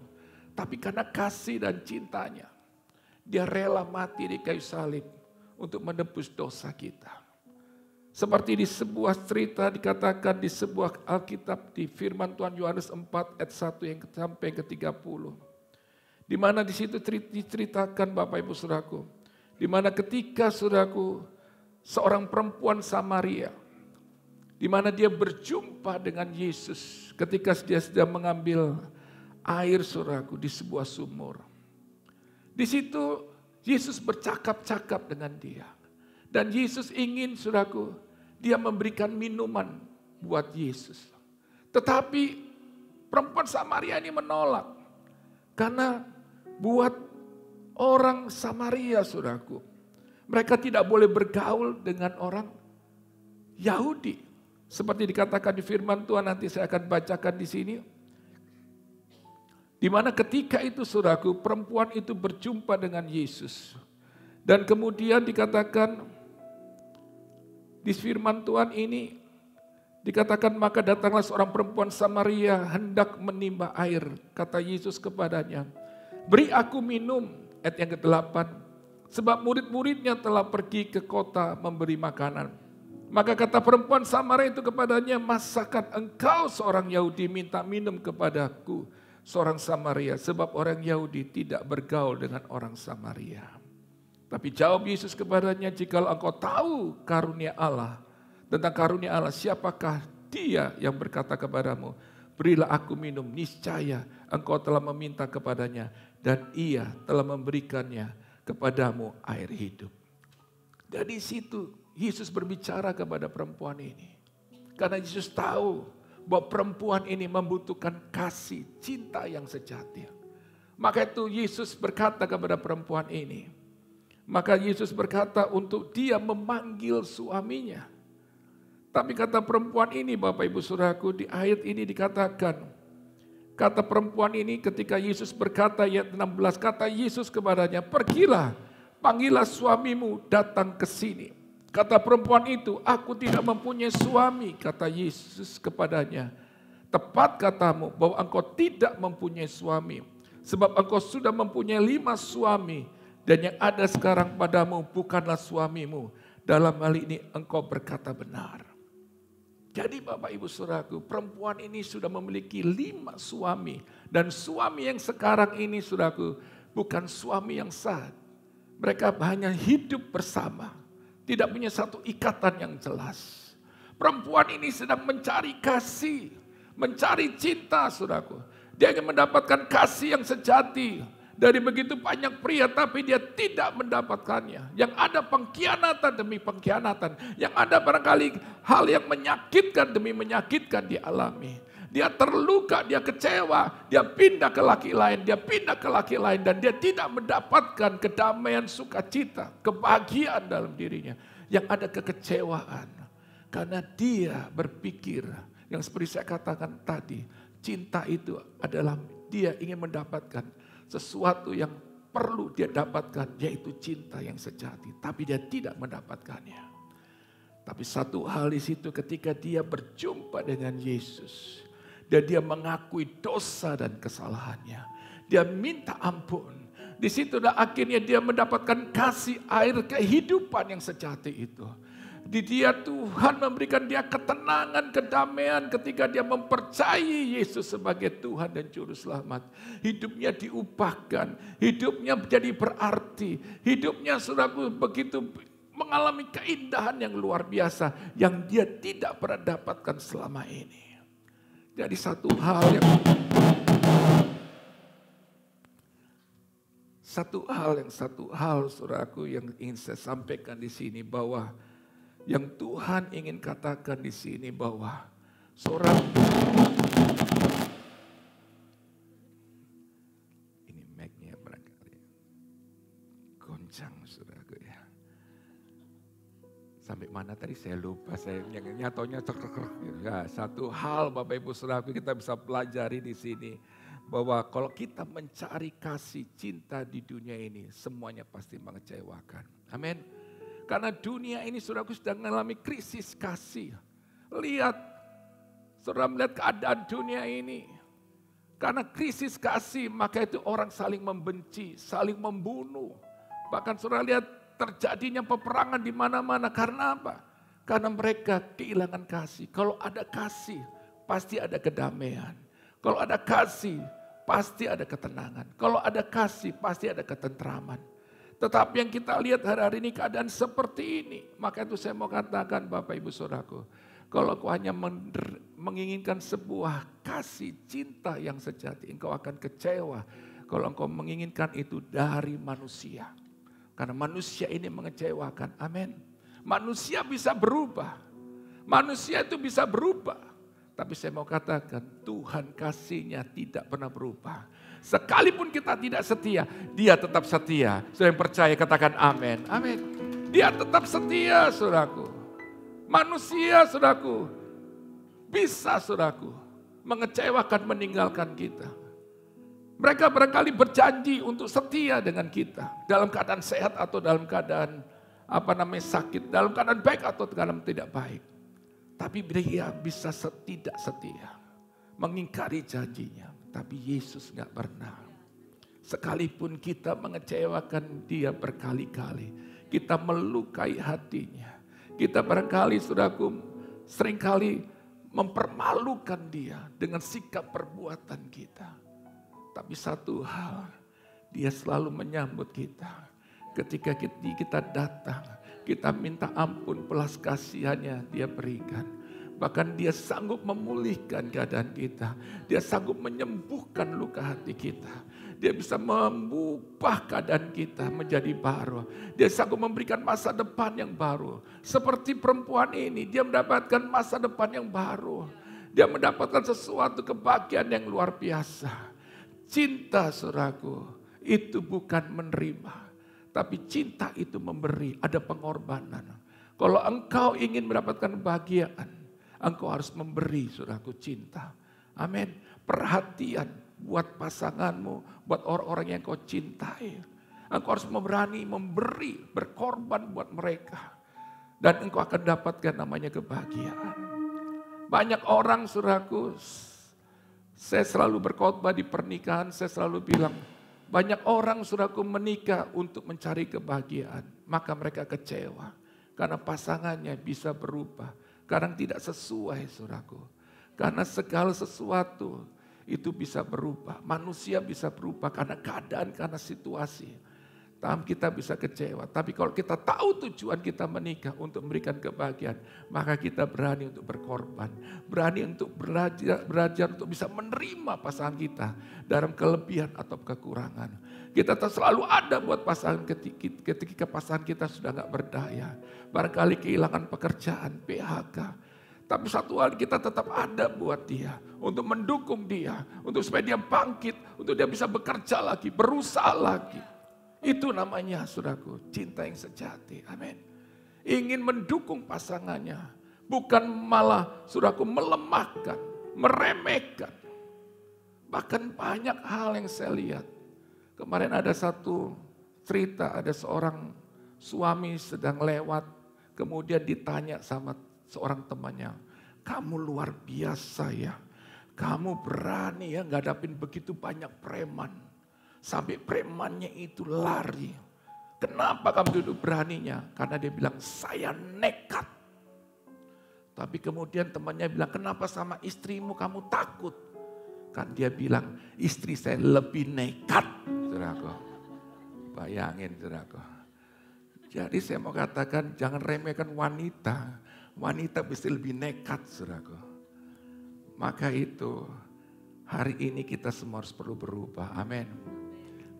Tapi karena kasih dan cintanya, dia rela mati di kayu salib untuk menebus dosa kita. Seperti di sebuah cerita dikatakan di sebuah Alkitab di firman Tuhan Yohanes 4 ayat 1 yang sampai ke 30. Di mana di situ diceritakan Bapak Ibu Saudaraku, di mana ketika saudaraku seorang perempuan Samaria, di mana dia berjumpa dengan Yesus ketika dia sedang mengambil air saudaraku di sebuah sumur. Di situ Yesus bercakap-cakap dengan dia. Dan Yesus ingin saudaraku, dia memberikan minuman buat Yesus. Tetapi perempuan Samaria ini menolak. Karena buat orang Samaria saudaraku, mereka tidak boleh bergaul dengan orang Yahudi. Seperti dikatakan di firman Tuhan, nanti saya akan bacakan di sini. Di mana ketika itu saudaraku, perempuan itu berjumpa dengan Yesus. Dan kemudian dikatakan di firman Tuhan ini, dikatakan maka datanglah seorang perempuan Samaria hendak menimba air. Kata Yesus kepadanya, beri aku minum, ayat yang ke-8. Sebab murid-muridnya telah pergi ke kota memberi makanan. Maka kata perempuan Samaria itu kepadanya, masakan engkau seorang Yahudi minta minum kepadaku seorang Samaria, sebab orang Yahudi tidak bergaul dengan orang Samaria. Tapi jawab Yesus kepadanya, jikalau engkau tahu karunia Allah, tentang karunia Allah, siapakah dia yang berkata kepadamu, berilah aku minum, niscaya engkau telah meminta kepadanya, dan ia telah memberikannya kepadamu air hidup. Dari situ Yesus berbicara kepada perempuan ini. Karena Yesus tahu bahwa perempuan ini membutuhkan kasih, cinta yang sejati. Maka itu Yesus berkata kepada perempuan ini. Maka Yesus berkata untuk dia memanggil suaminya. Tapi kata perempuan ini Bapak Ibu Saudaraku, di ayat ini dikatakan. Kata perempuan ini ketika Yesus berkata ayat 16, kata Yesus kepadanya, pergilah, panggillah suamimu datang ke sini. Kata perempuan itu, aku tidak mempunyai suami, kata Yesus kepadanya. Tepat katamu bahwa engkau tidak mempunyai suami, sebab engkau sudah mempunyai 5 suami, dan yang ada sekarang padamu bukanlah suamimu. Dalam hal ini engkau berkata benar. Jadi Bapak Ibu Saudaraku, perempuan ini sudah memiliki 5 suami. Dan suami yang sekarang ini saudaraku, bukan suami yang sah. Mereka hanya hidup bersama. Tidak punya satu ikatan yang jelas. Perempuan ini sedang mencari kasih, mencari cinta saudaraku. Dia ingin mendapatkan kasih yang sejati. Dari begitu banyak pria tapi dia tidak mendapatkannya. Yang ada pengkhianatan demi pengkhianatan. Yang ada barangkali hal yang menyakitkan demi menyakitkan dialami. Dia terluka, dia kecewa, dia pindah ke laki lain, dia pindah ke laki lain. Dan dia tidak mendapatkan kedamaian, sukacita, kebahagiaan dalam dirinya. Yang ada kekecewaan. Karena dia berpikir, yang seperti saya katakan tadi, cinta itu adalah dia ingin mendapatkan sesuatu yang perlu dia dapatkan, yaitu cinta yang sejati. Tapi dia tidak mendapatkannya. Tapi satu hal di situ ketika dia berjumpa dengan Yesus. Dan dia mengakui dosa dan kesalahannya. Dia minta ampun. Di situ akhirnya dia mendapatkan kasih air kehidupan yang sejati itu. Di dia Tuhan memberikan dia ketenangan, kedamaian ketika dia mempercayai Yesus sebagai Tuhan dan Juru Selamat. Hidupnya diubahkan, hidupnya menjadi berarti. Hidupnya saudaraku begitu mengalami keindahan yang luar biasa yang dia tidak pernah dapatkan selama ini. Jadi satu hal saudaraku yang ingin saya sampaikan di sini bahwa yang Tuhan ingin katakan di sini bahwa seorang ini mic-nya barangkali goncang saudaraku ya. Sampai mana tadi saya lupa, saya nyatonya ya, satu hal Bapak Ibu Saudaraku kita bisa pelajari di sini bahwa kalau kita mencari kasih cinta di dunia ini semuanya pasti mengecewakan. Amin. Karena dunia ini saudaraku sedang mengalami krisis kasih. Lihat, saudara melihat keadaan dunia ini. Karena krisis kasih maka itu orang saling membenci, saling membunuh. Bahkan saudara lihat terjadinya peperangan di mana-mana. Karena apa? Karena mereka kehilangan kasih. Kalau ada kasih, pasti ada kedamaian. Kalau ada kasih, pasti ada ketenangan. Kalau ada kasih, pasti ada ketentraman. Tetapi yang kita lihat hari-hari ini keadaan seperti ini. Maka itu saya mau katakan Bapak Ibu Saudaraku. Kalau kau hanya menginginkan sebuah kasih cinta yang sejati, engkau akan kecewa. Kalau engkau menginginkan itu dari manusia. Karena manusia ini mengecewakan. Amin. Manusia bisa berubah. Manusia itu bisa berubah. Tapi saya mau katakan Tuhan kasihnya tidak pernah berubah. Sekalipun kita tidak setia, dia tetap setia. Saya yang percaya katakan amin. Amin. Dia tetap setia saudaraku. Manusia saudaraku bisa saudaraku mengecewakan meninggalkan kita. Mereka barangkali berjanji untuk setia dengan kita. Dalam keadaan sehat atau dalam keadaan sakit. Dalam keadaan baik atau dalam tidak baik. Tapi dia bisa tidak setia. Mengingkari janjinya. Tapi Yesus gak pernah. Sekalipun kita mengecewakan dia berkali-kali. Kita melukai hatinya. Kita barangkali saudaraku seringkali mempermalukan dia dengan sikap perbuatan kita. Tapi satu hal, dia selalu menyambut kita. Ketika kita datang, kita minta ampun, belas kasihannya dia berikan. Bahkan dia sanggup memulihkan keadaan kita. Dia sanggup menyembuhkan luka hati kita. Dia bisa mengubah keadaan kita menjadi baru. Dia sanggup memberikan masa depan yang baru. Seperti perempuan ini, dia mendapatkan masa depan yang baru. Dia mendapatkan sesuatu kebahagiaan yang luar biasa. Cinta saudaraku itu bukan menerima. Tapi cinta itu memberi, ada pengorbanan. Kalau engkau ingin mendapatkan kebahagiaan, engkau harus memberi saudaraku cinta. Amin. Perhatian buat pasanganmu, buat orang-orang yang kau cintai. Engkau harus berani memberi, berkorban buat mereka. Dan engkau akan dapatkan namanya kebahagiaan. Banyak orang saudaraku, saya selalu berkhotbah di pernikahan, saya selalu bilang, banyak orang saudaraku menikah untuk mencari kebahagiaan. Maka mereka kecewa. Karena pasangannya bisa berubah. Kadang tidak sesuai saudaraku. Karena segala sesuatu itu bisa berubah. Manusia bisa berubah karena keadaan, karena situasi. Kita bisa kecewa. Tapi kalau kita tahu tujuan kita menikah untuk memberikan kebahagiaan, maka kita berani untuk berkorban. Berani untuk belajar untuk bisa menerima pasangan kita dalam kelebihan atau kekurangan. Kita selalu ada buat pasangan ketika pasangan kita sudah gak berdaya. Barangkali kehilangan pekerjaan, PHK. Tapi satu hal kita tetap ada buat dia. Untuk mendukung dia. Untuk supaya dia bangkit. Untuk dia bisa bekerja lagi, berusaha lagi. Itu namanya saudaraku, cinta yang sejati. Amin. Ingin mendukung pasangannya. Bukan malah saudaraku melemahkan, meremehkan. Bahkan banyak hal yang saya lihat. Kemarin ada satu cerita, ada seorang suami sedang lewat. Kemudian ditanya sama seorang temannya. Kamu luar biasa ya. Kamu berani ya ngadapin begitu banyak preman. Sampai premannya itu lari. Kenapa kamu duduk beraninya? Karena dia bilang, saya nekat. Tapi kemudian temannya bilang, kenapa sama istrimu kamu takut? Kan dia bilang, istri saya lebih nekat. Saudaraku, bayangin saudaraku. Jadi saya mau katakan, jangan remehkan wanita. Wanita pasti lebih nekat saudaraku. Maka itu hari ini kita semua harus perlu berubah. Amin.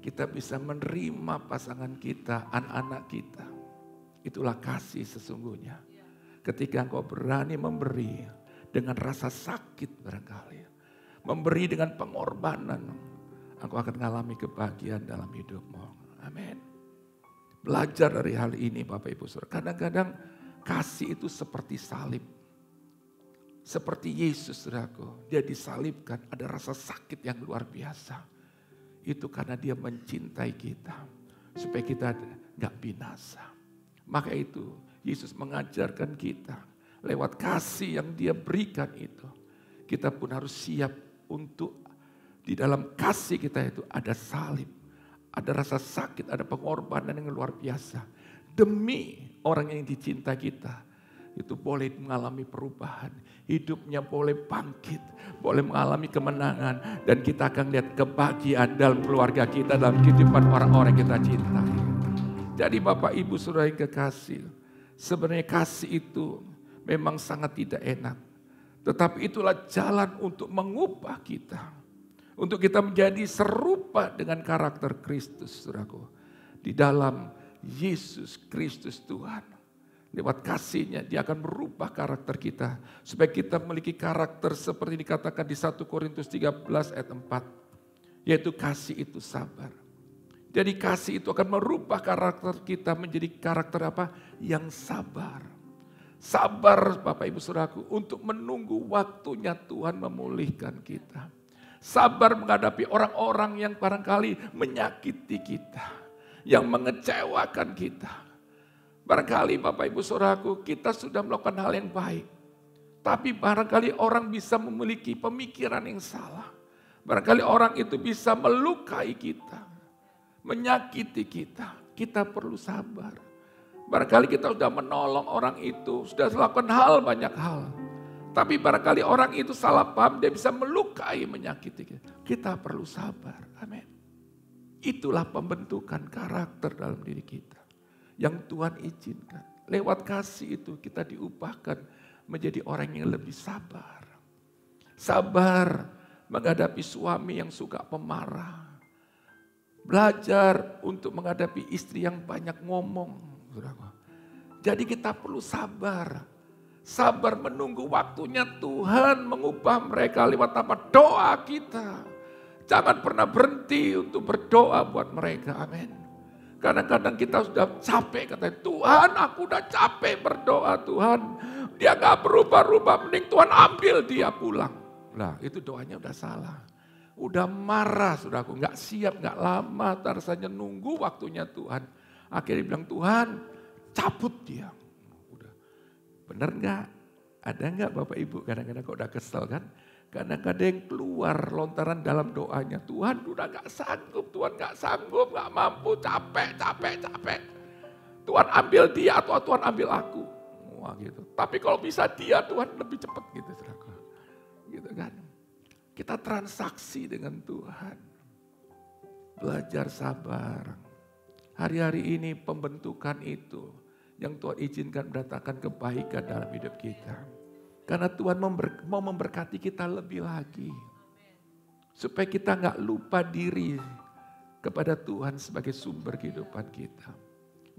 Kita bisa menerima pasangan kita, anak-anak kita. Itulah kasih sesungguhnya. Ketika engkau berani memberi dengan rasa sakit barangkali. Memberi dengan pengorbanan. Engkau akan mengalami kebahagiaan dalam hidupmu. Amin. Belajar dari hal ini Bapak Ibu Saudara. Kadang-kadang kasih itu seperti salib. Seperti Yesus saudaraku. Dia disalibkan, ada rasa sakit yang luar biasa. Itu karena dia mencintai kita. Supaya kita gak binasa. Maka itu Yesus mengajarkan kita. Lewat kasih yang dia berikan itu. Kita pun harus siap untuk di dalam kasih kita itu ada salib. Ada rasa sakit, ada pengorbanan yang luar biasa. Demi orang yang dicinta kita. Itu boleh mengalami perubahan. Hidupnya boleh bangkit. Boleh mengalami kemenangan. Dan kita akan lihat kebahagiaan dalam keluarga kita. Dalam kehidupan orang-orang yang kita cintai. Jadi Bapak Ibu Saudara yang kekasih. Sebenarnya kasih itu memang sangat tidak enak. Tetapi itulah jalan untuk mengubah kita. Untuk kita menjadi serupa dengan karakter Kristus, saudaraku. Di dalam Yesus Kristus Tuhan. Lewat kasihnya dia akan merubah karakter kita. Supaya kita memiliki karakter seperti dikatakan di 1 Korintus 13 ayat 4. Yaitu kasih itu sabar. Jadi kasih itu akan merubah karakter kita menjadi karakter apa? Yang sabar. Sabar Bapak Ibu Saudaraku untuk menunggu waktunya Tuhan memulihkan kita. Sabar menghadapi orang-orang yang barangkali menyakiti kita. Yang mengecewakan kita. Barangkali Bapak Ibu Saudaraku kita sudah melakukan hal yang baik. Tapi barangkali orang bisa memiliki pemikiran yang salah. Barangkali orang itu bisa melukai kita. Menyakiti kita. Kita perlu sabar. Barangkali kita sudah menolong orang itu. Sudah melakukan banyak hal. Tapi barangkali orang itu salah paham, dia bisa melukai, menyakiti kita. Kita perlu sabar, amin. Itulah pembentukan karakter dalam diri kita. Yang Tuhan izinkan. Lewat kasih itu kita diubahkan menjadi orang yang lebih sabar. Sabar menghadapi suami yang suka pemarah. Belajar untuk menghadapi istri yang banyak ngomong. Jadi kita perlu sabar. Sabar menunggu waktunya Tuhan mengubah mereka lewat apa? Doa kita. Jangan pernah berhenti untuk berdoa buat mereka. Amin. Kadang-kadang kita sudah capek. Katanya Tuhan aku udah capek berdoa Tuhan. Dia gak berubah-ubah. Mending Tuhan ambil dia pulang. Nah itu doanya udah salah. Udah marah saudaraku. Gak siap, gak lama. Rasanya nunggu waktunya Tuhan. Akhirnya bilang Tuhan cabut dia. Benar enggak? Ada enggak Bapak Ibu kadang-kadang kok udah kesel kan? Kadang-kadang yang keluar lontaran dalam doanya. Tuhan udah gak sanggup, Tuhan gak sanggup, gak mampu, capek. Tuhan ambil dia atau Tuhan ambil aku. Wah gitu. Tapi kalau bisa dia Tuhan lebih cepat gitu. Gitu kan. Kita transaksi dengan Tuhan. Belajar sabar. Hari-hari ini pembentukan itu. Yang Tuhan izinkan mendatangkan kebaikan dalam hidup kita. Karena Tuhan mau memberkati kita lebih lagi. Supaya kita gak lupa diri kepada Tuhan sebagai sumber kehidupan kita.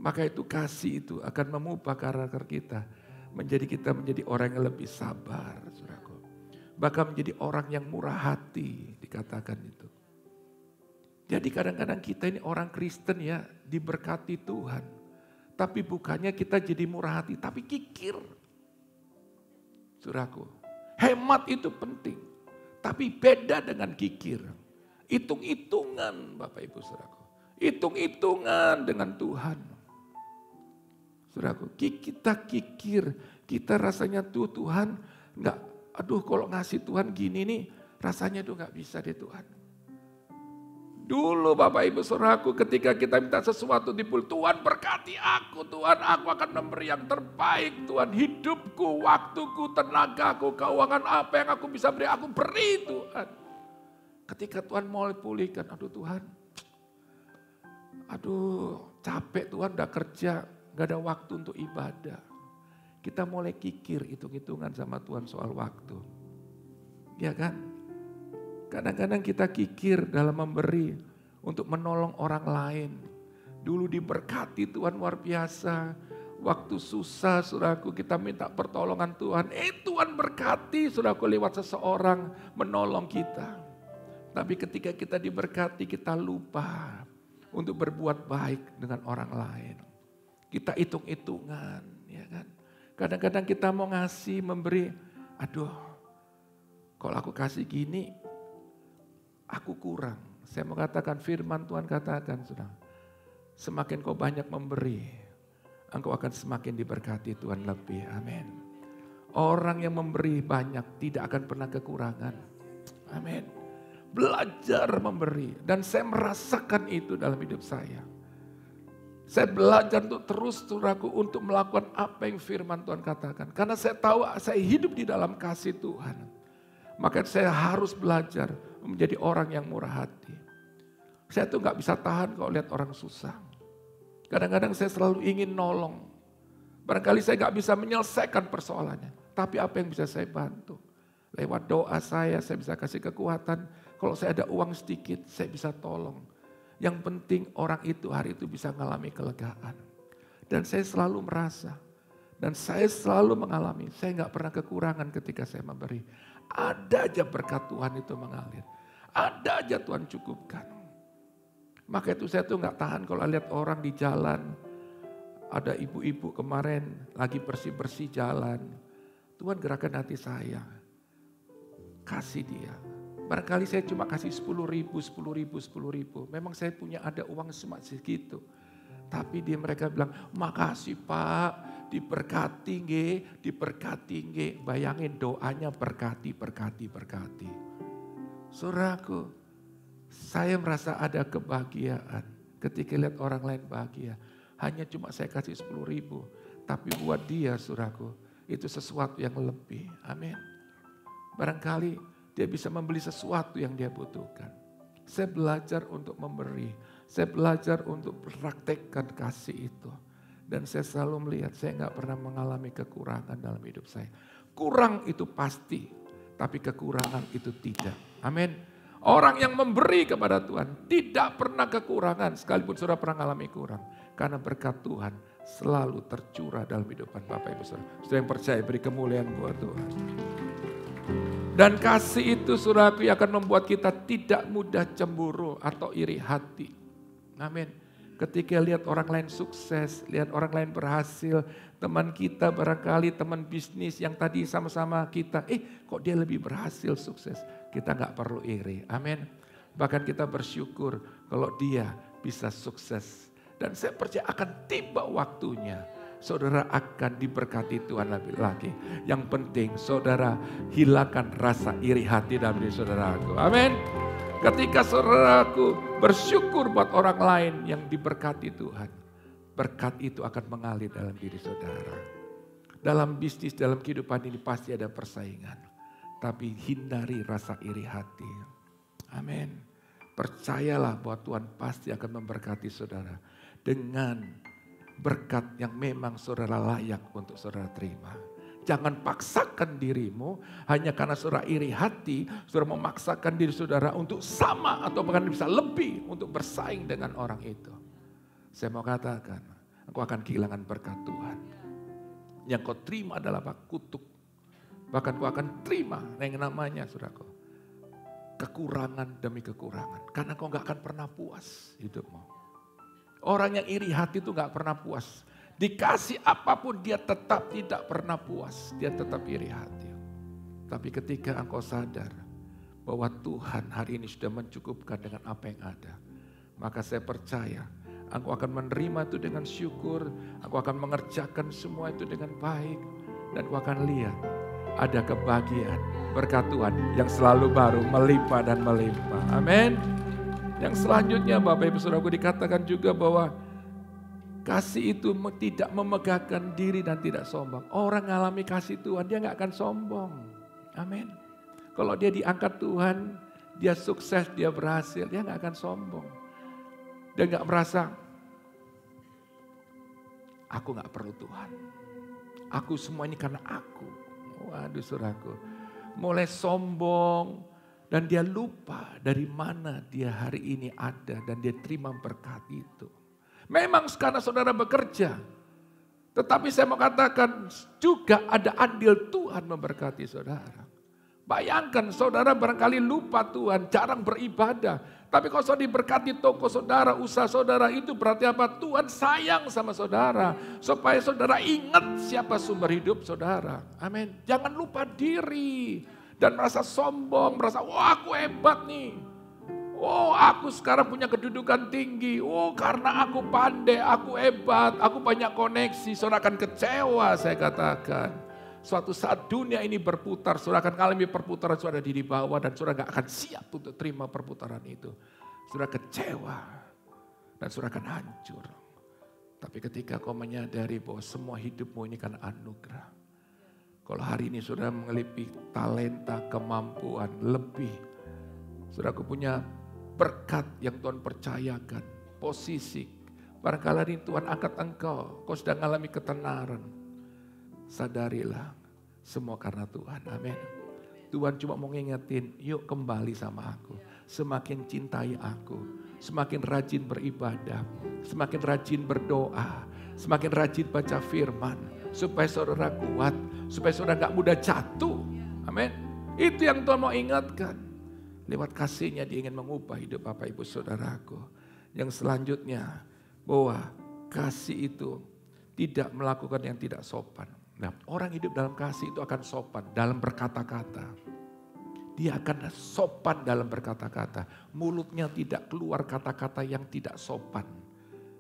Maka itu kasih itu akan mengubah karakter kita. Kita menjadi orang yang lebih sabar. Saudaraku. Bahkan menjadi orang yang murah hati dikatakan itu. Jadi kadang-kadang kita ini orang Kristen ya diberkati Tuhan. Tapi bukannya kita jadi murah hati, tapi kikir. Saudaraku, hemat itu penting. Tapi beda dengan kikir. Hitung-hitungan Bapak Ibu Saudaraku. Hitung-hitungan dengan Tuhan. Saudaraku, kita kikir. Kita rasanya Tuhan enggak, aduh kalau ngasih Tuhan gini nih, rasanya tuh enggak bisa deh Tuhan. Dulu Bapak Ibu Saudaraku ketika kita minta sesuatu di pul, Tuhan berkati aku, Tuhan aku akan memberi yang terbaik, Tuhan hidupku, waktuku, tenagaku, keuangan apa yang aku bisa beri, aku beri Tuhan. Ketika Tuhan mau pulihkan, aduh Tuhan, aduh capek Tuhan udah kerja, gak ada waktu untuk ibadah. Kita mulai kikir hitung-hitungan sama Tuhan soal waktu. Ya kan? Kadang-kadang kita kikir dalam memberi untuk menolong orang lain. Dulu diberkati Tuhan luar biasa. Waktu susah saudaraku kita minta pertolongan Tuhan. Tuhan berkati saudaraku lewat seseorang menolong kita. Tapi ketika kita diberkati kita lupa untuk berbuat baik dengan orang lain. Kita hitung-hitungan, ya kan. Kadang-kadang kita mau ngasih, memberi, aduh kalau aku kasih gini, aku kurang. Saya mau katakan firman Tuhan katakan, saudara, semakin kau banyak memberi, engkau akan semakin diberkati Tuhan lebih, amin. Orang yang memberi banyak tidak akan pernah kekurangan, amin. Belajar memberi dan saya merasakan itu dalam hidup saya. Saya belajar untuk terus saudaraku untuk melakukan apa yang firman Tuhan katakan. Karena saya tahu saya hidup di dalam kasih Tuhan. Maka saya harus belajar menjadi orang yang murah hati. Saya tuh gak bisa tahan kalau lihat orang susah. Kadang-kadang saya selalu ingin nolong. Barangkali saya gak bisa menyelesaikan persoalannya. Tapi apa yang bisa saya bantu? Lewat doa saya bisa kasih kekuatan. Kalau saya ada uang sedikit, saya bisa tolong. Yang penting orang itu hari itu bisa mengalami kelegaan. Dan saya selalu merasa, dan saya selalu mengalami, saya gak pernah kekurangan ketika saya memberi. Ada aja berkat Tuhan itu mengalir. Ada aja Tuhan cukupkan. Maka itu saya tuh gak tahan kalau lihat orang di jalan. Ada ibu-ibu kemarin lagi bersih-bersih jalan. Tuhan gerakan hati saya. Kasih dia. Barangkali saya cuma kasih 10.000. Memang saya punya ada uang segitu. Tapi mereka bilang, makasih Pak, diberkati nge. Bayangin doanya berkati. Saudaraku, saya merasa ada kebahagiaan ketika lihat orang lain bahagia. Hanya cuma saya kasih 10.000. Tapi buat dia saudaraku, itu sesuatu yang lebih. Amin. Barangkali dia bisa membeli sesuatu yang dia butuhkan. Saya belajar untuk memberi. Saya belajar untuk praktekkan kasih itu. Dan saya selalu melihat saya gak pernah mengalami kekurangan dalam hidup saya. Kurang itu pasti, tapi kekurangan itu tidak. Amin. Orang yang memberi kepada Tuhan tidak pernah kekurangan. Sekalipun saudara pernah mengalami kurang. Karena berkat Tuhan selalu tercurah dalam hidupan Bapak Ibu Saudara. Saudara yang percaya beri kemuliaan buat Tuhan. Dan kasih itu saudaraku akan membuat kita tidak mudah cemburu atau iri hati. Amin. Ketika lihat orang lain sukses, lihat orang lain berhasil, teman kita barangkali teman bisnis yang tadi sama-sama kita, kok dia lebih berhasil sukses. Kita gak perlu iri, amin. Bahkan kita bersyukur kalau dia bisa sukses. Dan saya percaya akan tiba waktunya. Saudara akan diberkati Tuhan lebih lagi. Yang penting saudara hilangkan rasa iri hati dalam diri saudaraku. Amin. Ketika saudaraku bersyukur buat orang lain yang diberkati Tuhan. Berkat itu akan mengalir dalam diri saudara. Dalam bisnis, dalam kehidupan ini pasti ada persaingan. Tapi hindari rasa iri hati. Amin. Percayalah bahwa Tuhan pasti akan memberkati saudara. Dengan berkat yang memang saudara layak untuk saudara terima. Jangan paksakan dirimu hanya karena saudara iri hati, saudara memaksakan diri saudara untuk sama atau bahkan bisa lebih untuk bersaing dengan orang itu. Saya mau katakan, engkau akan kehilangan berkat Tuhan. Yang kau terima adalah kutuk. Bahkan kau akan terima yang namanya saudaraku, kekurangan demi kekurangan. Karena kau gak akan pernah puas hidupmu. Orang yang iri hati itu gak pernah puas. Dikasih apapun dia tetap tidak pernah puas. Dia tetap iri hati. Tapi ketika engkau sadar bahwa Tuhan hari ini sudah mencukupkan dengan apa yang ada. Maka saya percaya engkau akan menerima itu dengan syukur. Engkau akan mengerjakan semua itu dengan baik. Dan engkau akan lihat ada kebahagiaan berkat Tuhan yang selalu baru melimpah dan melimpah. Amin. Yang selanjutnya Bapak Ibu Saudaraku dikatakan juga bahwa kasih itu tidak memegahkan diri dan tidak sombong. Orang mengalami kasih Tuhan dia gak akan sombong. Amin. Kalau dia diangkat Tuhan, dia sukses, dia berhasil, dia gak akan sombong. Dia gak merasa, aku gak perlu Tuhan. Aku semua ini karena aku. Waduh saudaraku. mulai sombong, dan dia lupa dari mana dia hari ini ada dan dia terima berkat itu. Memang sekarang saudara bekerja, tetapi saya mau katakan juga ada andil Tuhan memberkati saudara. Bayangkan saudara barangkali lupa Tuhan, jarang beribadah. Tapi kalau saudara diberkati toko saudara, usaha saudara, itu berarti apa? Tuhan sayang sama saudara. Supaya saudara ingat siapa sumber hidup saudara. Amin. Jangan lupa diri. Dan merasa sombong, merasa wah aku hebat nih. Oh aku sekarang punya kedudukan tinggi. Oh karena aku pandai, aku hebat, aku banyak koneksi. Saudara akan kecewa saya katakan. Suatu saat dunia ini berputar, saudara akan mengalami perputaran, saudara di bawah dan saudara gak akan siap untuk terima perputaran itu. Saudara kecewa dan saudara akan hancur. Tapi ketika kau menyadari bahwa semua hidupmu ini kan anugerah. Kalau hari ini saudara mengelipih talenta, kemampuan, lebih. Saudara aku punya berkat yang Tuhan percayakan, posisi. Barangkali ini Tuhan angkat engkau, kau sedang mengalami ketenaran. Sadarilah semua karena Tuhan, amin. Tuhan cuma mau ngingetin, yuk kembali sama aku. Semakin cintai aku, semakin rajin beribadah, semakin rajin berdoa, semakin rajin baca firman. Supaya saudara kuat, supaya saudara gak mudah jatuh, amin. Itu yang Tuhan mau ingatkan. Lewat kasihnya dia ingin mengubah hidup Bapak Ibu Saudaraku. Yang selanjutnya, bahwa kasih itu tidak melakukan yang tidak sopan. Nah, orang hidup dalam kasih itu akan sopan dalam berkata-kata. Dia akan sopan dalam berkata-kata. Mulutnya tidak keluar kata-kata yang tidak sopan.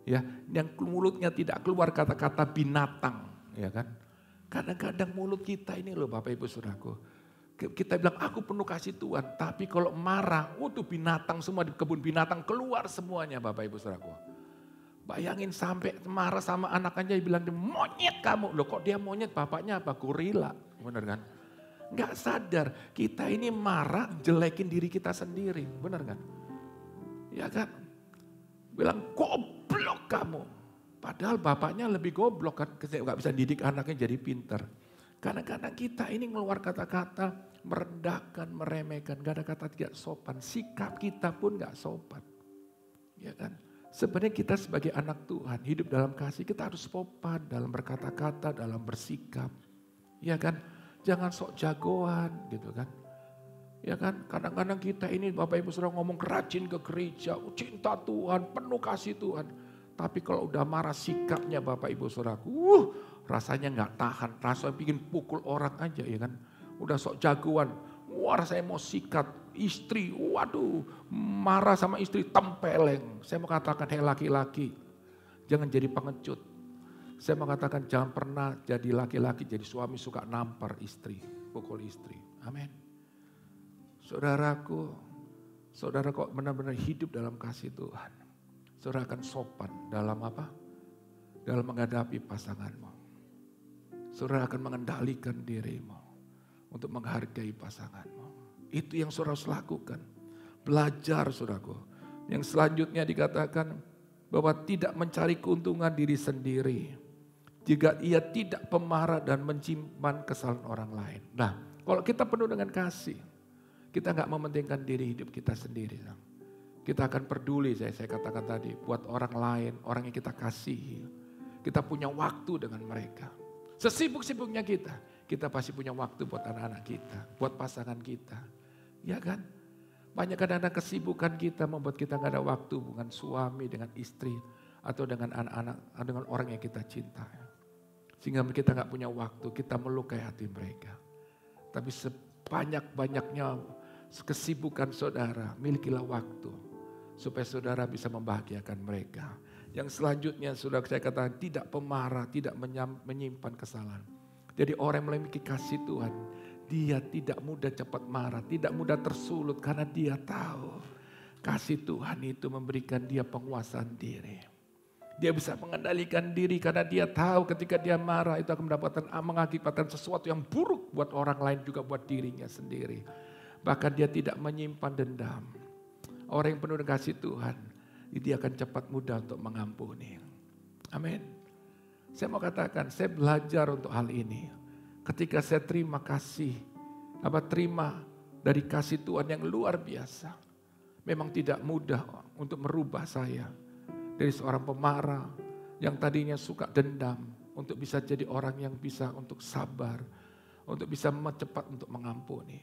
Ya, yang mulutnya tidak keluar kata-kata binatang, ya kan? Kadang-kadang mulut kita ini loh Bapak Ibu Saudaraku. Kita bilang aku penuh kasih Tuhan, tapi kalau marah, tuh binatang semua di kebun binatang keluar semuanya Bapak Ibu Saudaraku. Bayangin sampai marah sama anak aja bilang monyet kamu. Loh kok dia monyet, bapaknya apa? Gorila. Bener kan? Gak sadar kita ini marah jelekin diri kita sendiri. Bener kan? Ya kan? Bilang goblok kamu. Padahal bapaknya lebih goblok kan. Gak bisa didik anaknya jadi pintar. Kadang-kadang kita ini ngeluar kata-kata merendahkan, meremehkan. Gak ada kata tidak sopan. Sikap kita pun gak sopan. Ya kan? Sebenarnya kita sebagai anak Tuhan, hidup dalam kasih, kita harus sopan dalam berkata-kata, dalam bersikap. Ya kan? Jangan sok jagoan gitu kan. Ya kan? Kadang-kadang kita ini Bapak Ibu Saudara ngomong rajin ke gereja, cinta Tuhan, penuh kasih Tuhan. Tapi kalau udah marah sikapnya Bapak Ibu Saudaraku, rasanya gak tahan, rasanya bikin pukul orang aja ya kan. Udah sok jagoan, wah rasanya mau sikat. Istri, waduh, marah sama istri tempeleng. Saya mau katakan, hei laki-laki, jangan jadi pengecut. Saya mau katakan, jangan pernah jadi laki-laki, jadi suami suka nampar istri, pukul istri. Amin. Saudaraku, saudara kok benar-benar hidup dalam kasih Tuhan. Saudara akan sopan dalam apa? Dalam menghadapi pasanganmu. Saudara akan mengendalikan dirimu untuk menghargai pasanganmu. Itu yang saudara harus lakukan. Belajar saudaraku. Yang selanjutnya dikatakan bahwa tidak mencari keuntungan diri sendiri. Jika ia tidak pemarah dan menyimpan kesalahan orang lain. Nah kalau kita penuh dengan kasih. Kita gak mementingkan diri hidup kita sendiri. Kita akan peduli saya katakan tadi. Buat orang lain, orang yang kita kasihi. Kita punya waktu dengan mereka. Sesibuk-sibuknya kita pasti punya waktu buat anak-anak kita. Buat pasangan kita. Ya kan? Banyak kadang-kadang kesibukan kita membuat kita gak ada waktu dengan suami, dengan istri, atau dengan anak-anak, atau dengan orang yang kita cintai. Sehingga kita gak punya waktu, kita melukai hati mereka. Tapi sebanyak-banyaknya kesibukan saudara, milikilah waktu. Supaya saudara bisa membahagiakan mereka. Yang selanjutnya saudara saya katakan tidak pemarah, tidak menyimpan kesalahan. Jadi orang yang memiliki kasih Tuhan, dia tidak mudah cepat marah, tidak mudah tersulut karena dia tahu kasih Tuhan itu memberikan dia penguasaan diri. Dia bisa mengendalikan diri karena dia tahu ketika dia marah itu akan mengakibatkan sesuatu yang buruk buat orang lain juga buat dirinya sendiri. Bahkan dia tidak menyimpan dendam. Orang yang penuh dengan kasih Tuhan, dia akan cepat mudah untuk mengampuni. Amin. Saya mau katakan, saya belajar untuk hal ini. Ketika saya terima kasih terima dari kasih Tuhan yang luar biasa. Memang tidak mudah untuk merubah saya dari seorang pemarah yang tadinya suka dendam untuk bisa jadi orang yang bisa untuk sabar, untuk bisa cepat untuk mengampuni.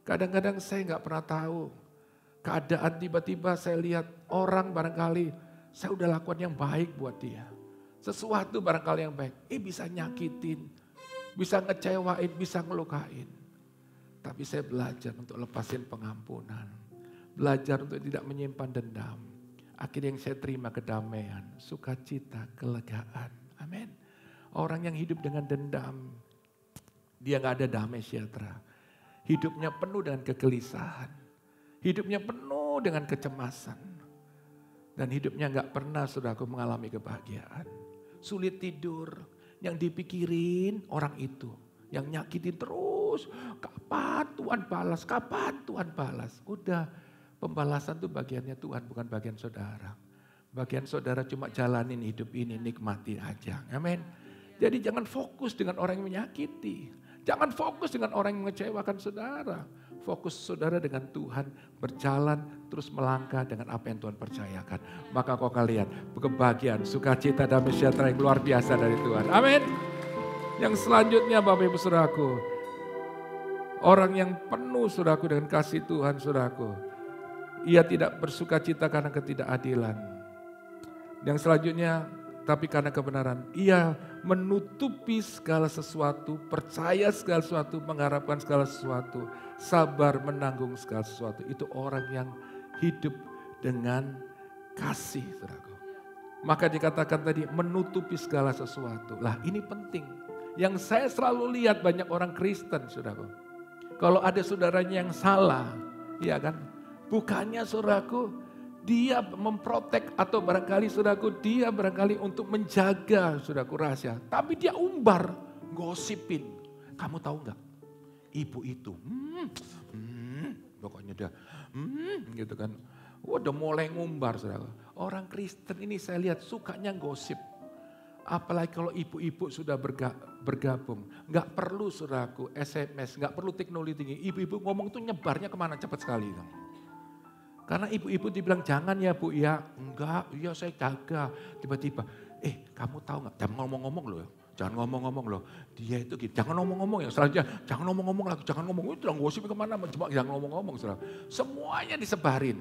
Kadang-kadang saya nggak pernah tahu keadaan, tiba-tiba saya lihat orang barangkali saya udah lakukan yang baik buat dia. Sesuatu barangkali yang baik, bisa nyakitin, bisa ngecewain, bisa ngelukain. Tapi saya belajar untuk lepasin pengampunan. Belajar untuk tidak menyimpan dendam. Akhirnya yang saya terima kedamaian, sukacita, kelegaan. Amin. Orang yang hidup dengan dendam, dia gak ada damai sejahtera. Hidupnya penuh dengan kegelisahan. Hidupnya penuh dengan kecemasan. Dan hidupnya gak pernah, saudaraku, mengalami kebahagiaan. Sulit tidur, yang dipikirin orang itu. Yang nyakitin terus, kapan Tuhan balas, kapan Tuhan balas. Udah, pembalasan itu bagiannya Tuhan, bukan bagian saudara. Bagian saudara cuma jalanin hidup ini, nikmati aja. Amin. Jadi jangan fokus dengan orang yang menyakiti. Jangan fokus dengan orang yang mengecewakan saudara. Fokus saudara dengan Tuhan, berjalan terus melangkah dengan apa yang Tuhan percayakan. Maka kau kalian kebahagiaan, sukacita, damai sejahtera yang luar biasa dari Tuhan. Amin. Yang selanjutnya Bapak Ibu Saudaraku, orang yang penuh saudaraku dengan kasih Tuhan saudaraku, ia tidak bersukacita karena ketidakadilan. Yang selanjutnya, tapi karena kebenaran, ia menutupi segala sesuatu, percaya segala sesuatu, mengharapkan segala sesuatu, sabar menanggung segala sesuatu. Itu orang yang hidup dengan kasih saudaraku. Maka dikatakan tadi menutupi segala sesuatu. Lah ini penting. Yang saya selalu lihat banyak orang Kristen, saudaraku. Kalau ada saudaranya yang salah, ya kan? Bukannya saudaraku, dia memprotek atau barangkali saudaraku, dia barangkali untuk menjaga saudaraku rahasia. Tapi dia umbar, gosipin. Kamu tahu nggak? Ibu itu, pokoknya dia, gitu kan. Udah mulai ngumbar saudaraku. Orang Kristen ini saya lihat sukanya gosip. Apalagi kalau ibu-ibu sudah bergabung. Nggak perlu saudaraku SMS, nggak perlu teknologi tinggi. Ibu-ibu ngomong tuh nyebarnya kemana cepat sekali. Karena ibu-ibu dibilang jangan ya Bu ya. Enggak, iya saya jaga. Tiba-tiba, kamu tahu nggak? Jangan ngomong-ngomong loh. Jangan ngomong-ngomong loh. Dia itu gitu. Jangan ngomong-ngomong ya. Selanjutnya jangan ngomong-ngomong lagi. Jangan ngomong. Itu lang gosip kemana. Cuma jangan ngomong-ngomong. Saudara. Semuanya disebarin.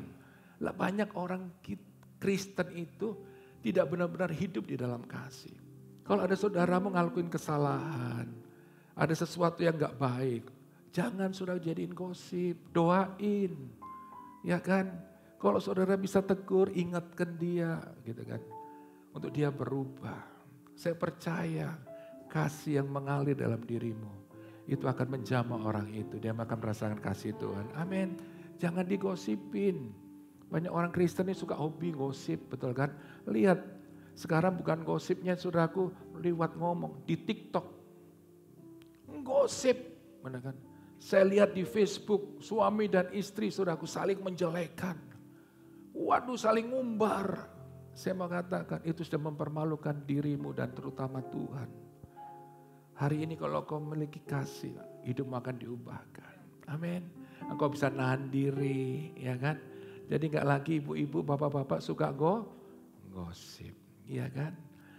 Lah banyak orang Kristen itu tidak benar-benar hidup di dalam kasih. Kalau ada saudara ngelakuin kesalahan, ada sesuatu yang gak baik, jangan saudara jadiin gosip, doain. Ya kan? Kalau saudara bisa tegur, ingatkan dia gitu kan. Untuk dia berubah. Saya percaya kasih yang mengalir dalam dirimu, itu akan menjamah orang itu. Dia akan merasakan kasih Tuhan. Amin. Jangan digosipin. Banyak orang Kristen ini suka hobi gosip, betul kan? Lihat, sekarang bukan gosipnya saudaraku lewat ngomong di TikTok. Gosip, benar kan? Saya lihat di Facebook, suami dan istri saudaraku saling menjelekan. Waduh, saling ngumbar. Saya mau katakan itu sudah mempermalukan dirimu dan terutama Tuhan. Hari ini kalau kau memiliki kasih, hidupmu akan diubahkan. Amin. Engkau bisa nahan diri, ya kan? Jadi enggak lagi ibu-ibu, bapak-bapak suka gosip, iya kan?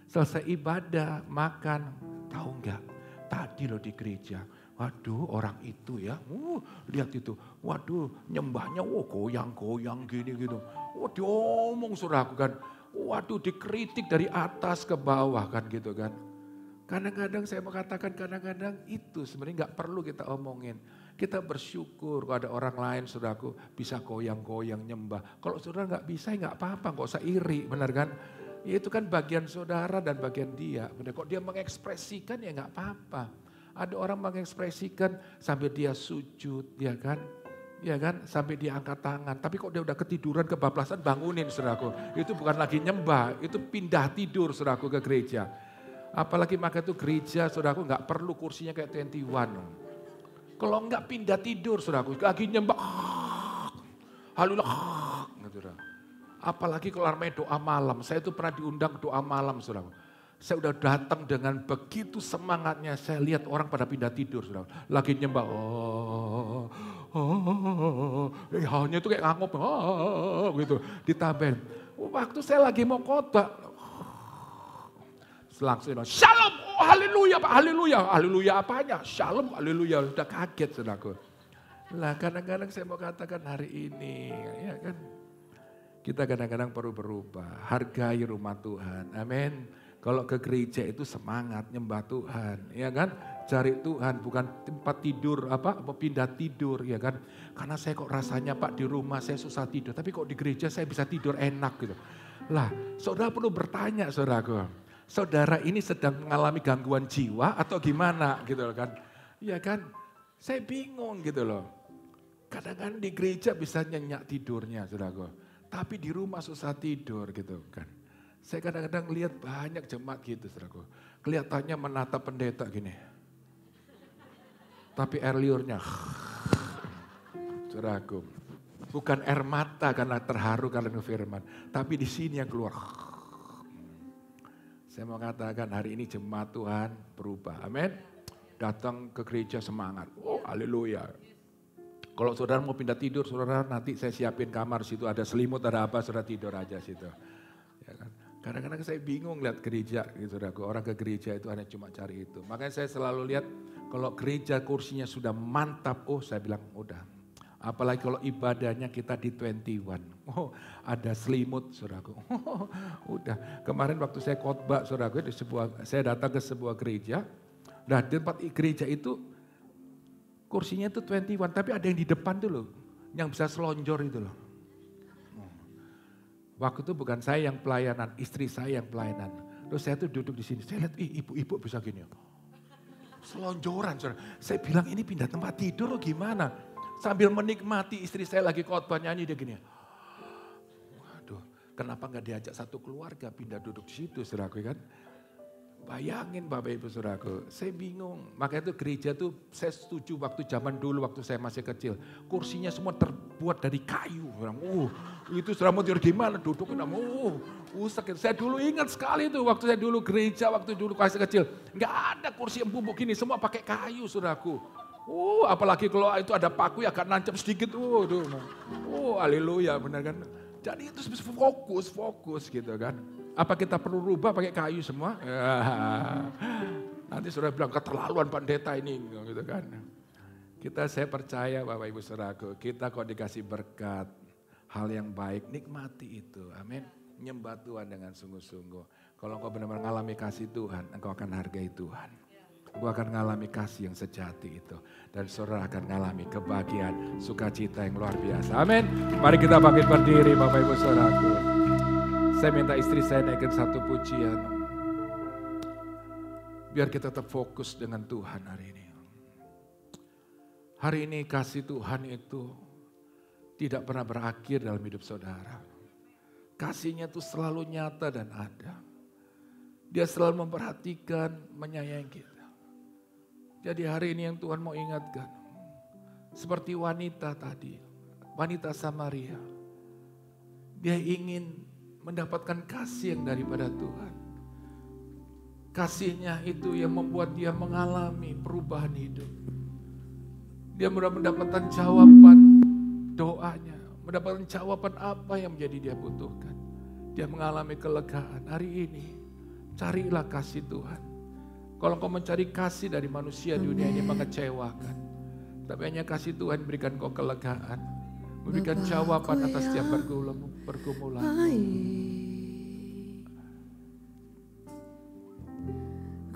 Selesai ibadah, makan, tahu enggak? Tadi loh di gereja, waduh orang itu ya, lihat itu, waduh nyembahnya, goyang-goyang gini gitu. Diomong saudaraku kan, waduh dikritik dari atas ke bawah kan gitu kan. Kadang-kadang saya mengatakan kadang-kadang itu sebenarnya enggak perlu kita omongin. Kita bersyukur kalau ada orang lain saudaraku bisa goyang-goyang nyembah. Kalau saudara nggak bisa ya nggak apa-apa, nggak usah iri, benar kan? Ya itu kan bagian saudara dan bagian dia. Benar, kok dia mengekspresikan ya nggak apa-apa. Ada orang mengekspresikan sambil dia sujud, ya kan? Ya kan, sampai dia angkat tangan. Tapi kok dia udah ketiduran, kebablasan, bangunin saudaraku. Itu bukan lagi nyembah, itu pindah tidur saudaraku ke gereja. Apalagi maka itu gereja saudaraku nggak perlu kursinya kayak 21. Kalau enggak pindah tidur saudaraku, lagi nyembah, haleluya, gitu. Apalagi kalau namanya doa malam, saya itu pernah diundang doa malam saudaraku. Saya udah datang dengan begitu semangatnya, saya lihat orang pada pindah tidur, saudara. Lagi nyembah, halnya itu kayak ngangop, gitu, ditambahin. Waktu saya lagi mau khotbah, langsung shalom, haleluya Pak, haleluya, haleluya apanya, shalom, haleluya, udah kaget saudaraku. Lah kadang-kadang saya mau katakan hari ini, ya kan, kita kadang-kadang perlu berubah, hargai rumah Tuhan, amin. Kalau ke gereja itu semangat nyembah Tuhan, ya kan? Cari Tuhan, bukan tempat tidur, pindah tidur, ya kan? Karena saya kok rasanya Pak di rumah saya susah tidur, tapi kok di gereja saya bisa tidur enak gitu. Lah, saudara perlu bertanya saudaraku, saudara ini sedang mengalami gangguan jiwa atau gimana gitu loh kan? Ya kan? Saya bingung gitu loh. Kadang-kadang di gereja bisa nyenyak tidurnya saudaraku, tapi di rumah susah tidur gitu kan. Saya kadang-kadang lihat banyak jemaat gitu, saudaraku. Kelihatannya menatap pendeta gini. Tapi air liurnya, saudaraku. Bukan air mata karena terharu karena firman. Tapi di sini yang keluar. Saya mau katakan hari ini jemaat Tuhan berubah. Amin. Datang ke gereja semangat. Oh haleluya. Kalau saudara mau pindah tidur, saudara nanti saya siapin kamar situ. Ada selimut, ada apa, saudara tidur aja situ. Ya kan? Kadang-kadang saya bingung lihat gereja gitu, saudaraku. Orang ke gereja itu hanya cuma cari itu. Makanya saya selalu lihat kalau gereja kursinya sudah mantap, saya bilang udah. Apalagi kalau ibadahnya kita di 21. Ada selimut, saudaraku. Udah. Kemarin waktu saya khotbah, saudaraku, saya datang ke sebuah gereja. Nah, di tempat gereja itu kursinya itu 21, tapi ada yang di depan tuh loh, yang bisa selonjor itu loh. Waktu itu bukan saya yang pelayanan, istri saya yang pelayanan. Terus saya tuh duduk di sini, saya lihat ibu-ibu bisa gini. Selonjoran, saudara. Saya bilang ini pindah tempat tidur loh gimana? Sambil menikmati istri saya lagi khotbah nyanyi dia gini. Waduh, kenapa gak diajak satu keluarga pindah duduk di situ, saudaraku kan? Bayangin Bapak Ibu Saudaraku, saya bingung. Makanya itu gereja tuh saya setuju waktu zaman dulu waktu saya masih kecil. Kursinya semua terbuat dari kayu. Itu saudara mau tidur gimana? Duduknya sakit. Saya dulu ingat sekali tuh waktu saya dulu gereja, waktu dulu masih kecil. Enggak ada kursi empuk gini, semua pakai kayu saudaraku. Apalagi kalau itu ada paku ya agak nancap sedikit. Haleluya benar kan. Jadi itu fokus gitu kan. Apa kita perlu rubah pakai kayu semua? Nanti saudara bilang keterlaluan pendeta ini gitu kan. Saya percaya Bapak Ibu Saudaraku, kita kok dikasih berkat, hal yang baik, nikmati itu. Amin. Nyembah Tuhan dengan sungguh-sungguh. Kalau engkau benar-benar mengalami kasih Tuhan, engkau akan hargai Tuhan. Engkau akan mengalami kasih yang sejati itu. Dan saudara akan mengalami kebahagiaan, sukacita yang luar biasa. Amin. Mari kita bangkit berdiri Bapak Ibu Saudaraku. Saya minta istri saya naikin satu pujian. Biar kita tetap fokus dengan Tuhan hari ini. Hari ini kasih Tuhan itu tidak pernah berakhir dalam hidup saudara. Kasihnya itu selalu nyata dan ada. Dia selalu memperhatikan, menyayangi kita. Jadi hari ini yang Tuhan mau ingatkan. Seperti wanita tadi, wanita Samaria. Dia ingin mendapatkan kasih yang daripada Tuhan. Kasihnya itu yang membuat dia mengalami perubahan hidup. Dia mendapatkan jawaban doanya, mendapatkan jawaban apa yang menjadi dia butuhkan. Dia mengalami kelegaan. Hari ini carilah kasih Tuhan. Kalau kau mencari kasih dari manusia, dunia ini mengecewakan. Tapi hanya kasih Tuhan berikan kau kelegaan, memberikan jawaban atas setiap pergumulan.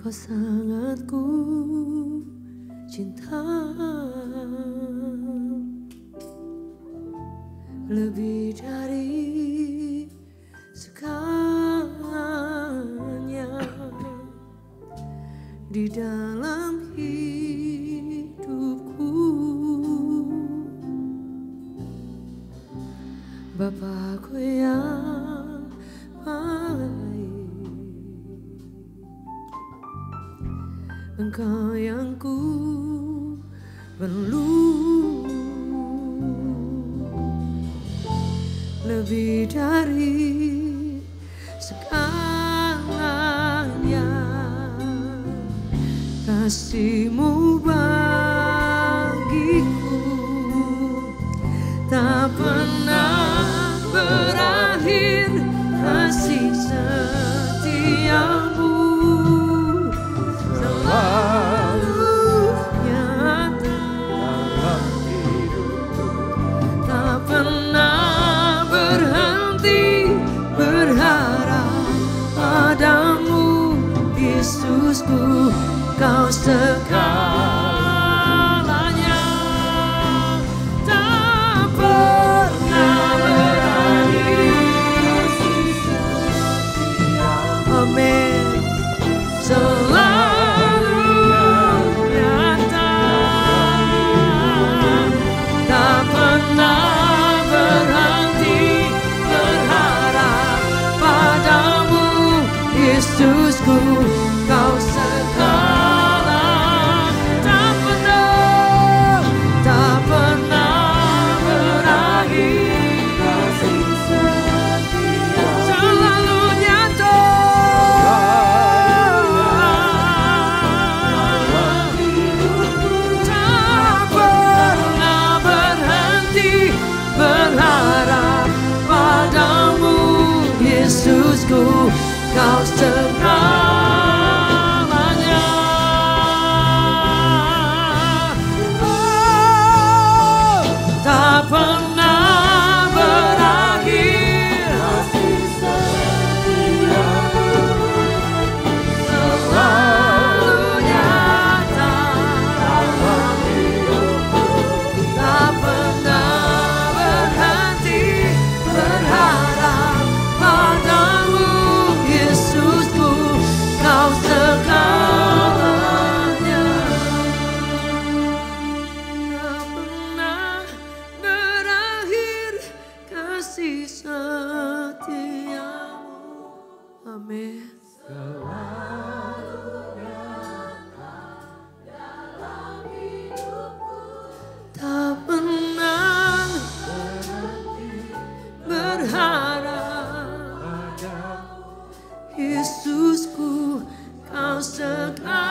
Kau sangat ku cinta, lebih dari segalanya di dalam hidupku. Bapakku yang baik, Engkau yang ku perlu, lebih dari segalanya kasih-Mu bagiku tak pernah berakhir, kasih setiamu selalu nyata dalam hidupku. tak pernah berhenti berharap padamu Yesusku, Kau segalanya tak pernah berakhir, amin, selalu nyata tak pernah berhenti berharap padamu Yesusku, Kau segala tak pernah berakhir, kasih setia selalu nyata tak pernah berhenti berharap padamu Yesusku, Kau segalanya. Oh, tak pernah berakhir, kasih setiamu selalu nyata dalam hidupku, tak pernah berhenti berharap padamu Yesusku, Kau segalanya. Tak pernah berakhir kasih setiamu, amin. Tak pernah berharap Yesusku, Kau segala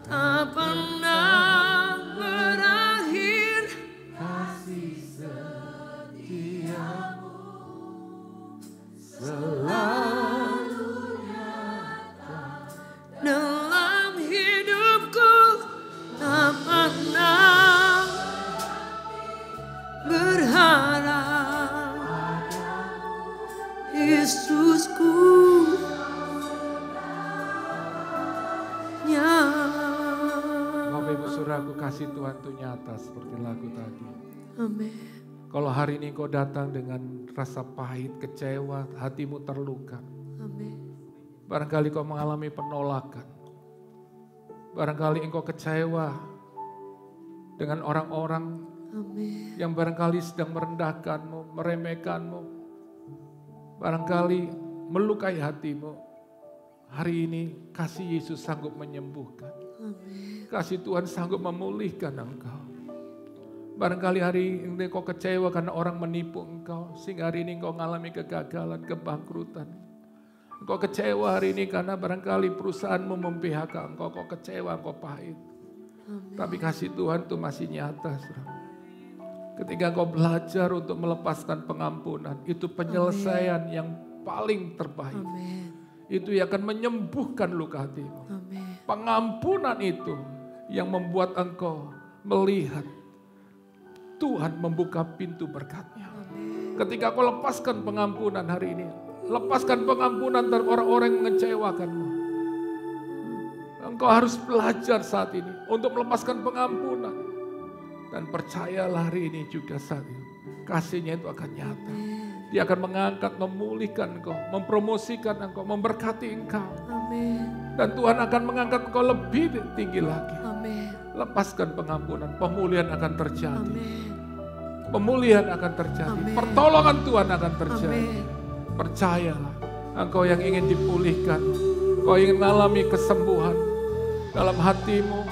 tak pernah berakhir, kasih setiamu selalu nyata dalam hidupku, tak pernah berharap Yesusku Bapak Ibu Saudaraku, kasih Tuhan itu nyata seperti lagu tadi. amin, Kalau hari ini kau datang dengan rasa pahit, kecewa, hatimu terluka. amin, Barangkali kau mengalami penolakan. Barangkali engkau kecewa dengan orang-orang amin, yang barangkali sedang merendahkanmu, meremehkanmu. Barangkali melukai hatimu. Hari ini kasih Yesus sanggup menyembuhkan. amin, Kasih Tuhan sanggup memulihkan engkau. Barangkali hari ini kau kecewa karena orang menipu engkau. Sehingga hari ini engkau mengalami kegagalan, kebangkrutan. Engkau kecewa hari ini karena barangkali perusahaanmu mem-PHK engkau. Kau kecewa, engkau pahit. amin, Tapi kasih Tuhan itu masih nyata. Saudara. Ketika engkau belajar untuk melepaskan pengampunan. Itu penyelesaian yang paling terbaik. amin, Itu yang akan menyembuhkan luka hatimu. amin, Pengampunan itu yang membuat engkau melihat Tuhan membuka pintu berkat-Nya. Ketika kau lepaskan pengampunan hari ini, lepaskan pengampunan dari orang-orang yang mengecewakanmu. Engkau harus belajar saat ini untuk melepaskan pengampunan. Dan percayalah hari ini juga saat ini, kasih-Nya itu akan nyata. Dia akan mengangkat, memulihkan engkau, mempromosikan engkau, memberkati engkau. amin, Dan Tuhan akan mengangkat engkau lebih tinggi lagi. amin, Lepaskan pengampunan, pemulihan akan terjadi. amin, Pemulihan akan terjadi, Amin. pertolongan Tuhan akan terjadi. amin, Percayalah, engkau yang ingin dipulihkan, engkau ingin mengalami kesembuhan dalam hatimu,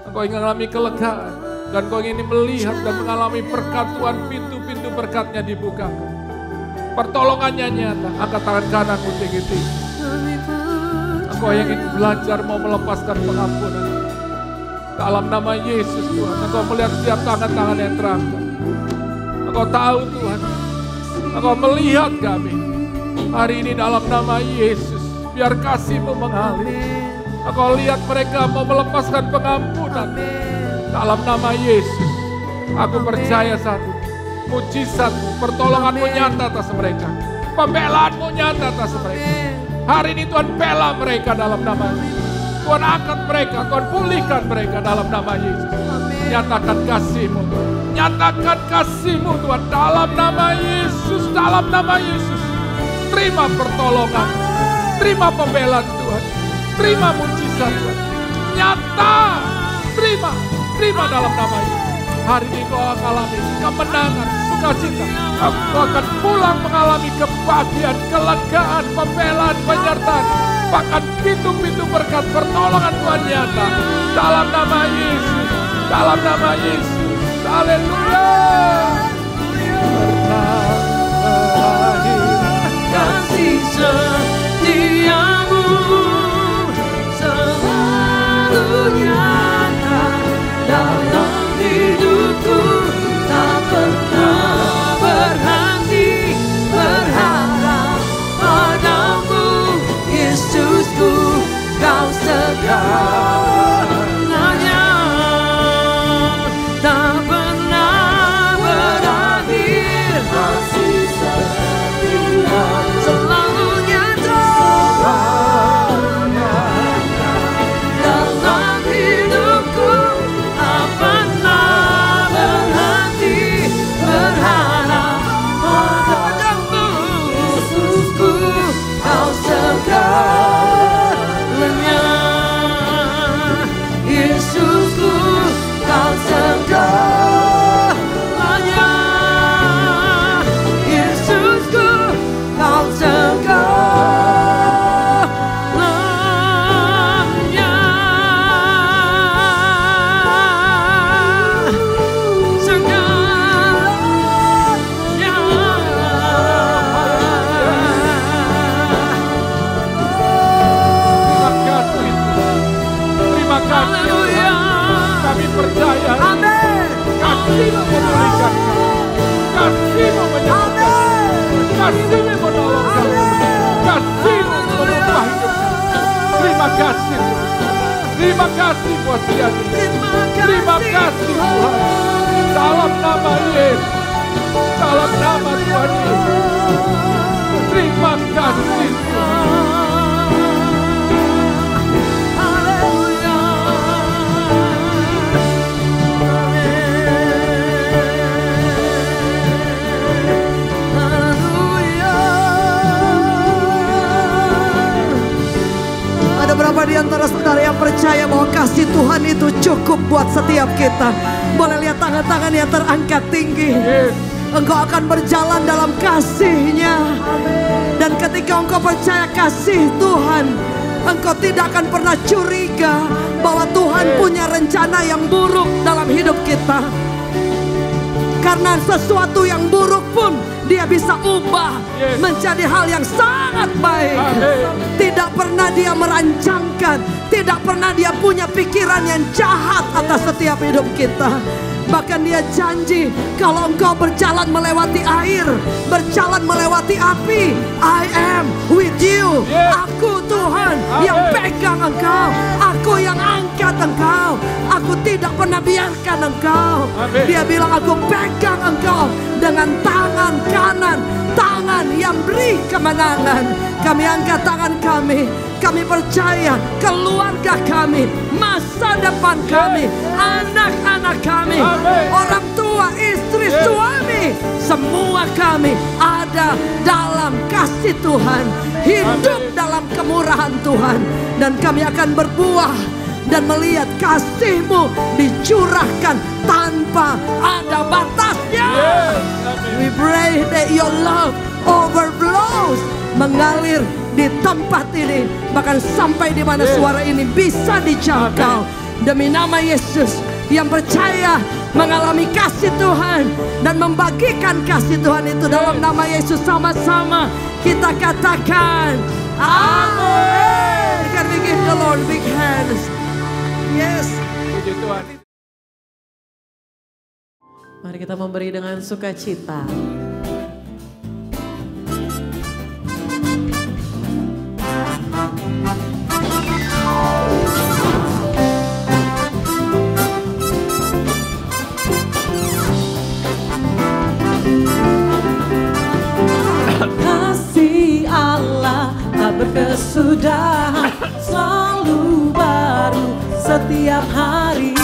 engkau ingin mengalami kelegaan, dan engkau ingin melihat dan mengalami berkat Tuhan, pintu-pintu berkat-Nya dibukakan. Pertolongannya nyata, angkat tangan kananmu tinggi-tinggi. Engkau yang ingin belajar mau melepaskan pengampunan. Dalam nama Yesus Tuhan, Engkau melihat setiap tangan-tangan yang terangkat. Engkau tahu Tuhan, Engkau melihat kami. Hari ini dalam nama Yesus, biar kasih-Mu mengalir. Engkau lihat mereka mau melepaskan pengampunan. Dalam nama Yesus, aku percaya satu, mujizat, pertolongan-Mu nyata atas mereka. Pembelaan-Mu nyata atas mereka. Hari ini Tuhan bela mereka dalam nama Yesus. Tuhan angkat mereka, Tuhan pulihkan mereka dalam nama Yesus. Nyatakan kasih-Mu Tuhan. Nyatakan kasih-Mu Tuhan dalam nama Yesus, dalam nama Yesus. Terima pertolongan, terima pembelaan Tuhan, terima mujizat Tuhan. Nyata, terima dalam nama Yesus. Hari ini kau akan alami kemenangan, sukacita. Kau akan pulang mengalami kebahagiaan, kelegaan, pembelaan, penyertaan. Bahkan pintu-pintu berkat pertolongan Tuhan nyata. Dalam nama Yesus, dalam nama Yesus. Haleluya. Pernah berakhir kasih setiamu selalu nyata dalam hidupku, tak pernah berhenti berharap padamu, Yesusku, kau segalanya, tak pernah berakhir kasih setiamu selalu nyata dalam hidupku, tak pernah berhenti berharap padamu, Yesusku, kau segalanya, Yesusku, kau segalanya, Yesusku, kau segalanya, Terima kasih Tuhan. Kami percaya kasih-Mu memberikan kami, kasih-Mu menyembuhkan, kasih-Mu menolong kami, kasih-Mu merubah hidup kami. Terima kasih Tuhan. Terima kasih buat siang ini. Terima kasih Tuhan. Dalam nama Yesus, dalam nama Tuhan Yesus. Terima kasih Tuhan. Ada berapa di antara saudara yang percaya bahwa kasih Tuhan itu cukup buat setiap kita? Boleh lihat tangan-tangan yang terangkat tinggi. Engkau akan berjalan dalam kasih-Nya. Dan ketika engkau percaya kasih Tuhan, engkau tidak akan pernah curiga bahwa Tuhan punya rencana yang buruk dalam hidup kita. Karena sesuatu yang buruk pun Dia bisa ubah menjadi hal yang sangat baik. Tidak pernah Dia merancangkan, tidak pernah Dia punya pikiran yang jahat atas setiap hidup kita. Bahkan Dia janji, kalau engkau berjalan melewati air, berjalan melewati api, I am with you. Aku Tuhan yang pegang engkau, aku yang angkat engkau, aku tidak pernah biarkan engkau. Dia bilang, aku pegang engkau dengan tangan kanan, tangan yang beri kemenangan. Kami angkat tangan kami percaya keluarga kami, masa depan kami, anak-anak kami, orang tua, istri, suami, semua kami ada dalam kasih Tuhan, hidup dalam kemurahan Tuhan. Dan kami akan berbuah dan melihat kasih-Mu dicurahkan tanpa ada batasnya. We pray that your love overflows, mengalir di tempat ini, bahkan sampai di mana suara ini bisa dijangkau. Demi nama Yesus, yang percaya mengalami kasih Tuhan dan membagikan kasih Tuhan itu dalam nama Yesus, sama-sama kita katakan Amin. Can we give the Lord big hands? Yes. Puji Tuhan. Mari kita memberi dengan sukacita. Kasih Allah tak berkesudahan, selalu baru setiap hari.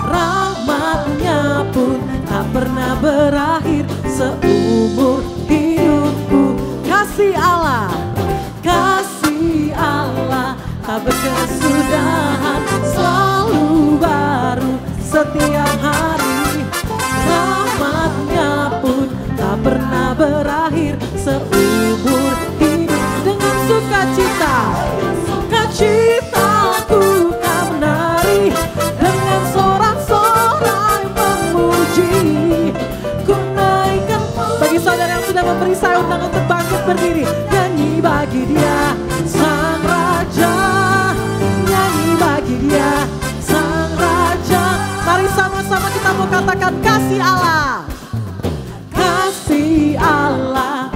Rahmatnya pun tak pernah berakhir seumur hidupku. Kasih Allah tak berkesudahan, selalu baru setiap hari. Rahmatnya pun tak pernah berakhir seumur hidup. Dengan sukacita, sukacitaku kan menari, dengan sorak-sorai memuji. Ku naikkan. Bagi saudara yang sudah memberi saya undangan untuk bangkit berdiri, nyanyi bagi Dia Sang Raja, nyanyi bagi Dia Sang Raja. Mari sama-sama kita mau katakan kasih Allah. Kasih Allah,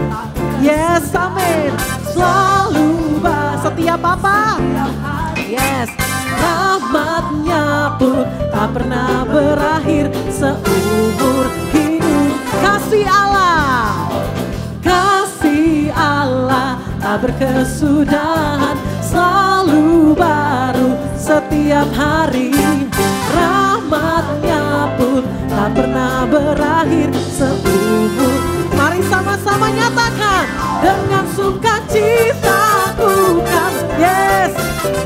yes, amin. Selalu setiap apa? Yes, rahmatnya pun tak pernah berakhir seumur hidup. Kasih Allah tak berkesudahan, selalu baru setiap hari. Rahmatnya pun tak pernah berakhir seumur. Mari sama-sama nyatakan, dengan sukacitaku kan, yes,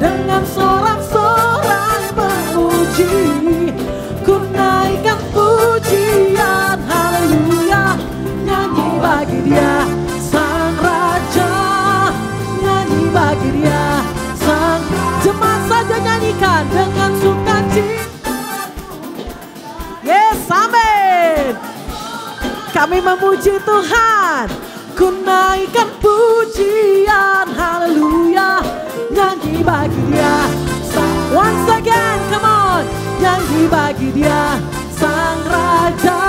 dengan sorak-sorai memuji. Ku naikkan pujian, haleluya, nyanyi bagi Dia Sang Raja, nyanyi bagi Dia Sang. Jemaat saja nyanyikan dengan sukacita. Yes, amin. Kami memuji Tuhan, ku naikkan pujian, haleluya, nyanyi bagi Dia. Once again, come on, nyanyi bagi Dia Sang Raja,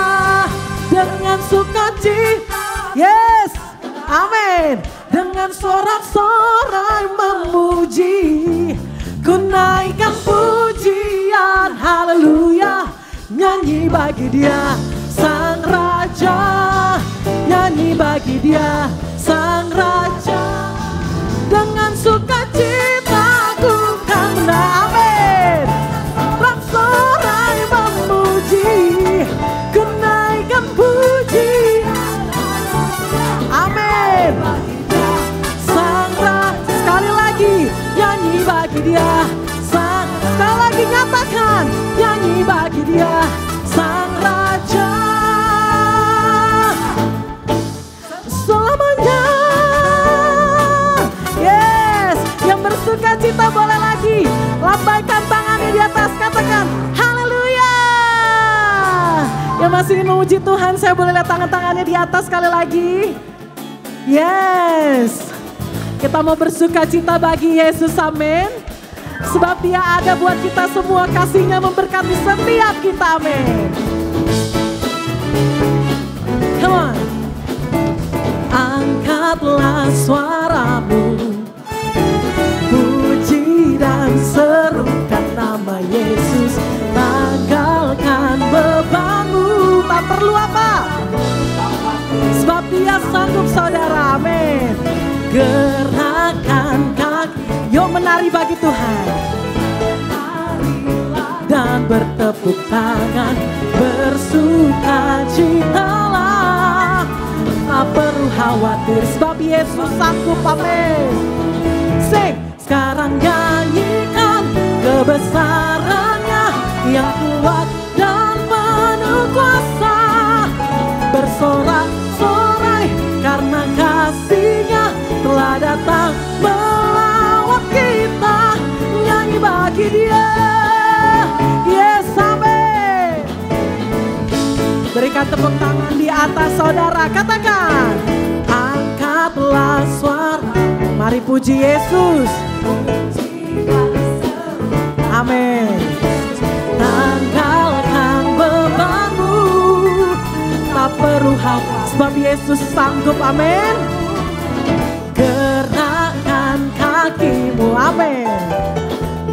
dengan sukacita, yes, amin. Dengan sorak-sorai memuji, ku naikkan pujian, haleluya, nyanyi bagi Dia Sang Raja, nyanyi bagi Dia Sang Raja. Dengan sukacita ku kan amin. Sorak-sorai memuji, ku naikkan puji, amin. Sang Raja, sekali lagi nyanyi bagi Dia Sang. Sekali lagi nyatakan, nyanyi bagi Dia Sang Raja. Selamanya, yes. Yang bersukacita boleh lagi lambaikan tangannya di atas, katakan haleluya. Yang masih ingin memuji Tuhan, saya boleh lihat tangan-tangannya di atas sekali lagi. Yes, kita mau bersukacita bagi Yesus, amin. Sebab Dia ada buat kita semua, kasih-Nya memberkati setiap kita, amin. Come on. Angkatlah suaramu, puji dan serukan nama Yesus. Tanggalkan bebanmu, tak perlu apa? Sebab Dia sanggup, saudara, amin. Gerakan kaki, yuk menari bagi Tuhan. Dan bertepuk tangan, bersukacitalah. Tak perlu khawatir, sebab Yesus sanggup, amin. Sing, sekarang nyanyikan kebesarannya yang kuat dan penuh kuasa. Bersorak-sorai karena kasih-Nya telah datang melawat kita. Nyanyi bagi Dia, yes, amin. Berikan tepuk tangan di atas, saudara, katakan angkatlah suara. Mari puji Yesus. Amin. Tanggalkan bebanmu, tak perlu khawatir sebab Yesus sanggup. Amin. Gerakkan kakimu. Amin.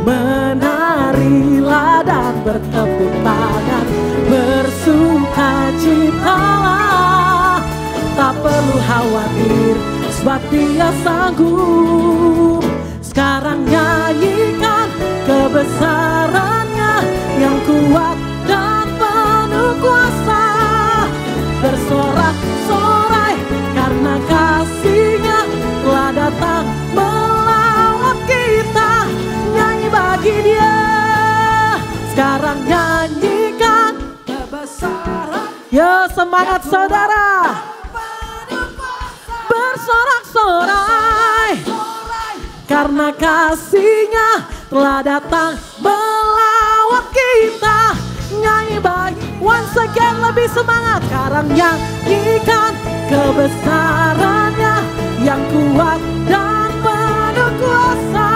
Menarilah dan bertepuk tangan, bersukacitalah, tak perlu khawatir sebab Dia sanggup. Sekarang nyanyikan kebesarannya yang kuat dan penuh kuasa. Bersorak-sorai karena kasih-Nya telah datang melawat kita. Nyanyi bagi Dia. Sekarang nyanyikan kebesaran. Yo, semangat saudara. Bersorak-sorai karena kasih-Nya telah datang melawat kita. Nyanyi bagi, once again lebih semangat. Sekarang nyanyikan kebesarannya yang kuat dan penuh kuasa.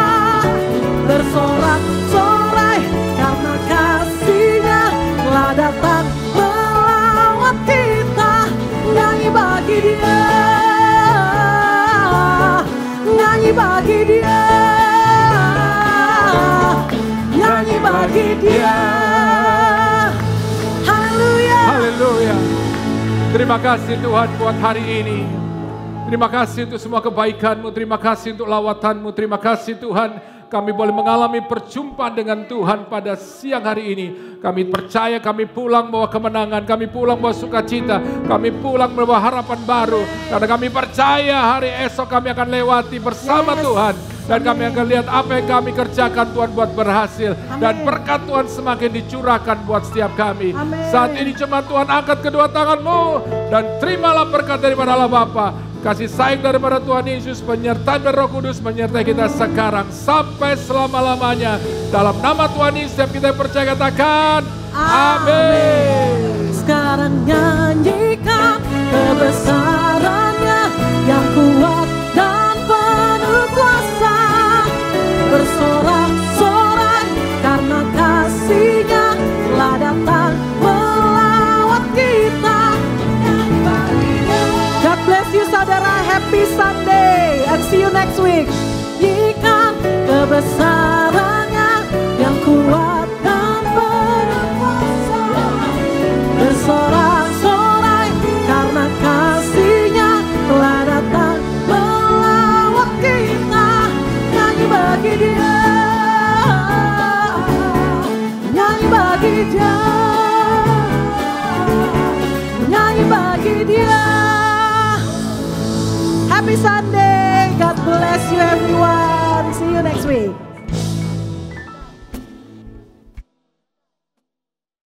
Bersorak-sorai karena kasih-Nya telah datang melawat kita. Nyanyi bagi Dia, nyanyi bagi Dia, nyanyi bagi Dia. Haleluya. Haleluya. Terima kasih Tuhan buat hari ini. Terima kasih untuk semua kebaikan-Mu. Terima kasih untuk lawatan-Mu. Terima kasih Tuhan, kami boleh mengalami perjumpaan dengan Tuhan pada siang hari ini. Kami percaya kami pulang bawa kemenangan, kami pulang bawa sukacita, kami pulang membawa harapan baru. Karena kami percaya hari esok kami akan lewati bersama Tuhan. Dan kami akan lihat apa yang kami kerjakan Tuhan buat berhasil. Dan berkat Tuhan semakin dicurahkan buat setiap kami. Saat ini cuma Tuhan angkat kedua tangan-Mu dan terimalah berkat daripada Allah Bapa. Kasih sayang daripada Tuhan Yesus, penyertaan dari Roh Kudus menyertai kita sekarang sampai selama-lamanya. Dalam nama Tuhan Yesus setiap kita yang percaya katakan amin. Sekarang nyanyikan kebesarannya yang kuat dan penuh kuasa. Bersorak-sorai karena kasih-Nya telah datang melawat kita. God bless you saudara, happy Sunday and see you next week. Nyanyikan kebesarannya yang kuat dan penuh kuasa. Bersorak-sorai karena kasih-Nya telah datang melawat kita. Nyanyi bagi Dia, nyanyi bagi Dia, nyanyi bagi Dia. Happy Sunday. God bless you everyone. See you next week.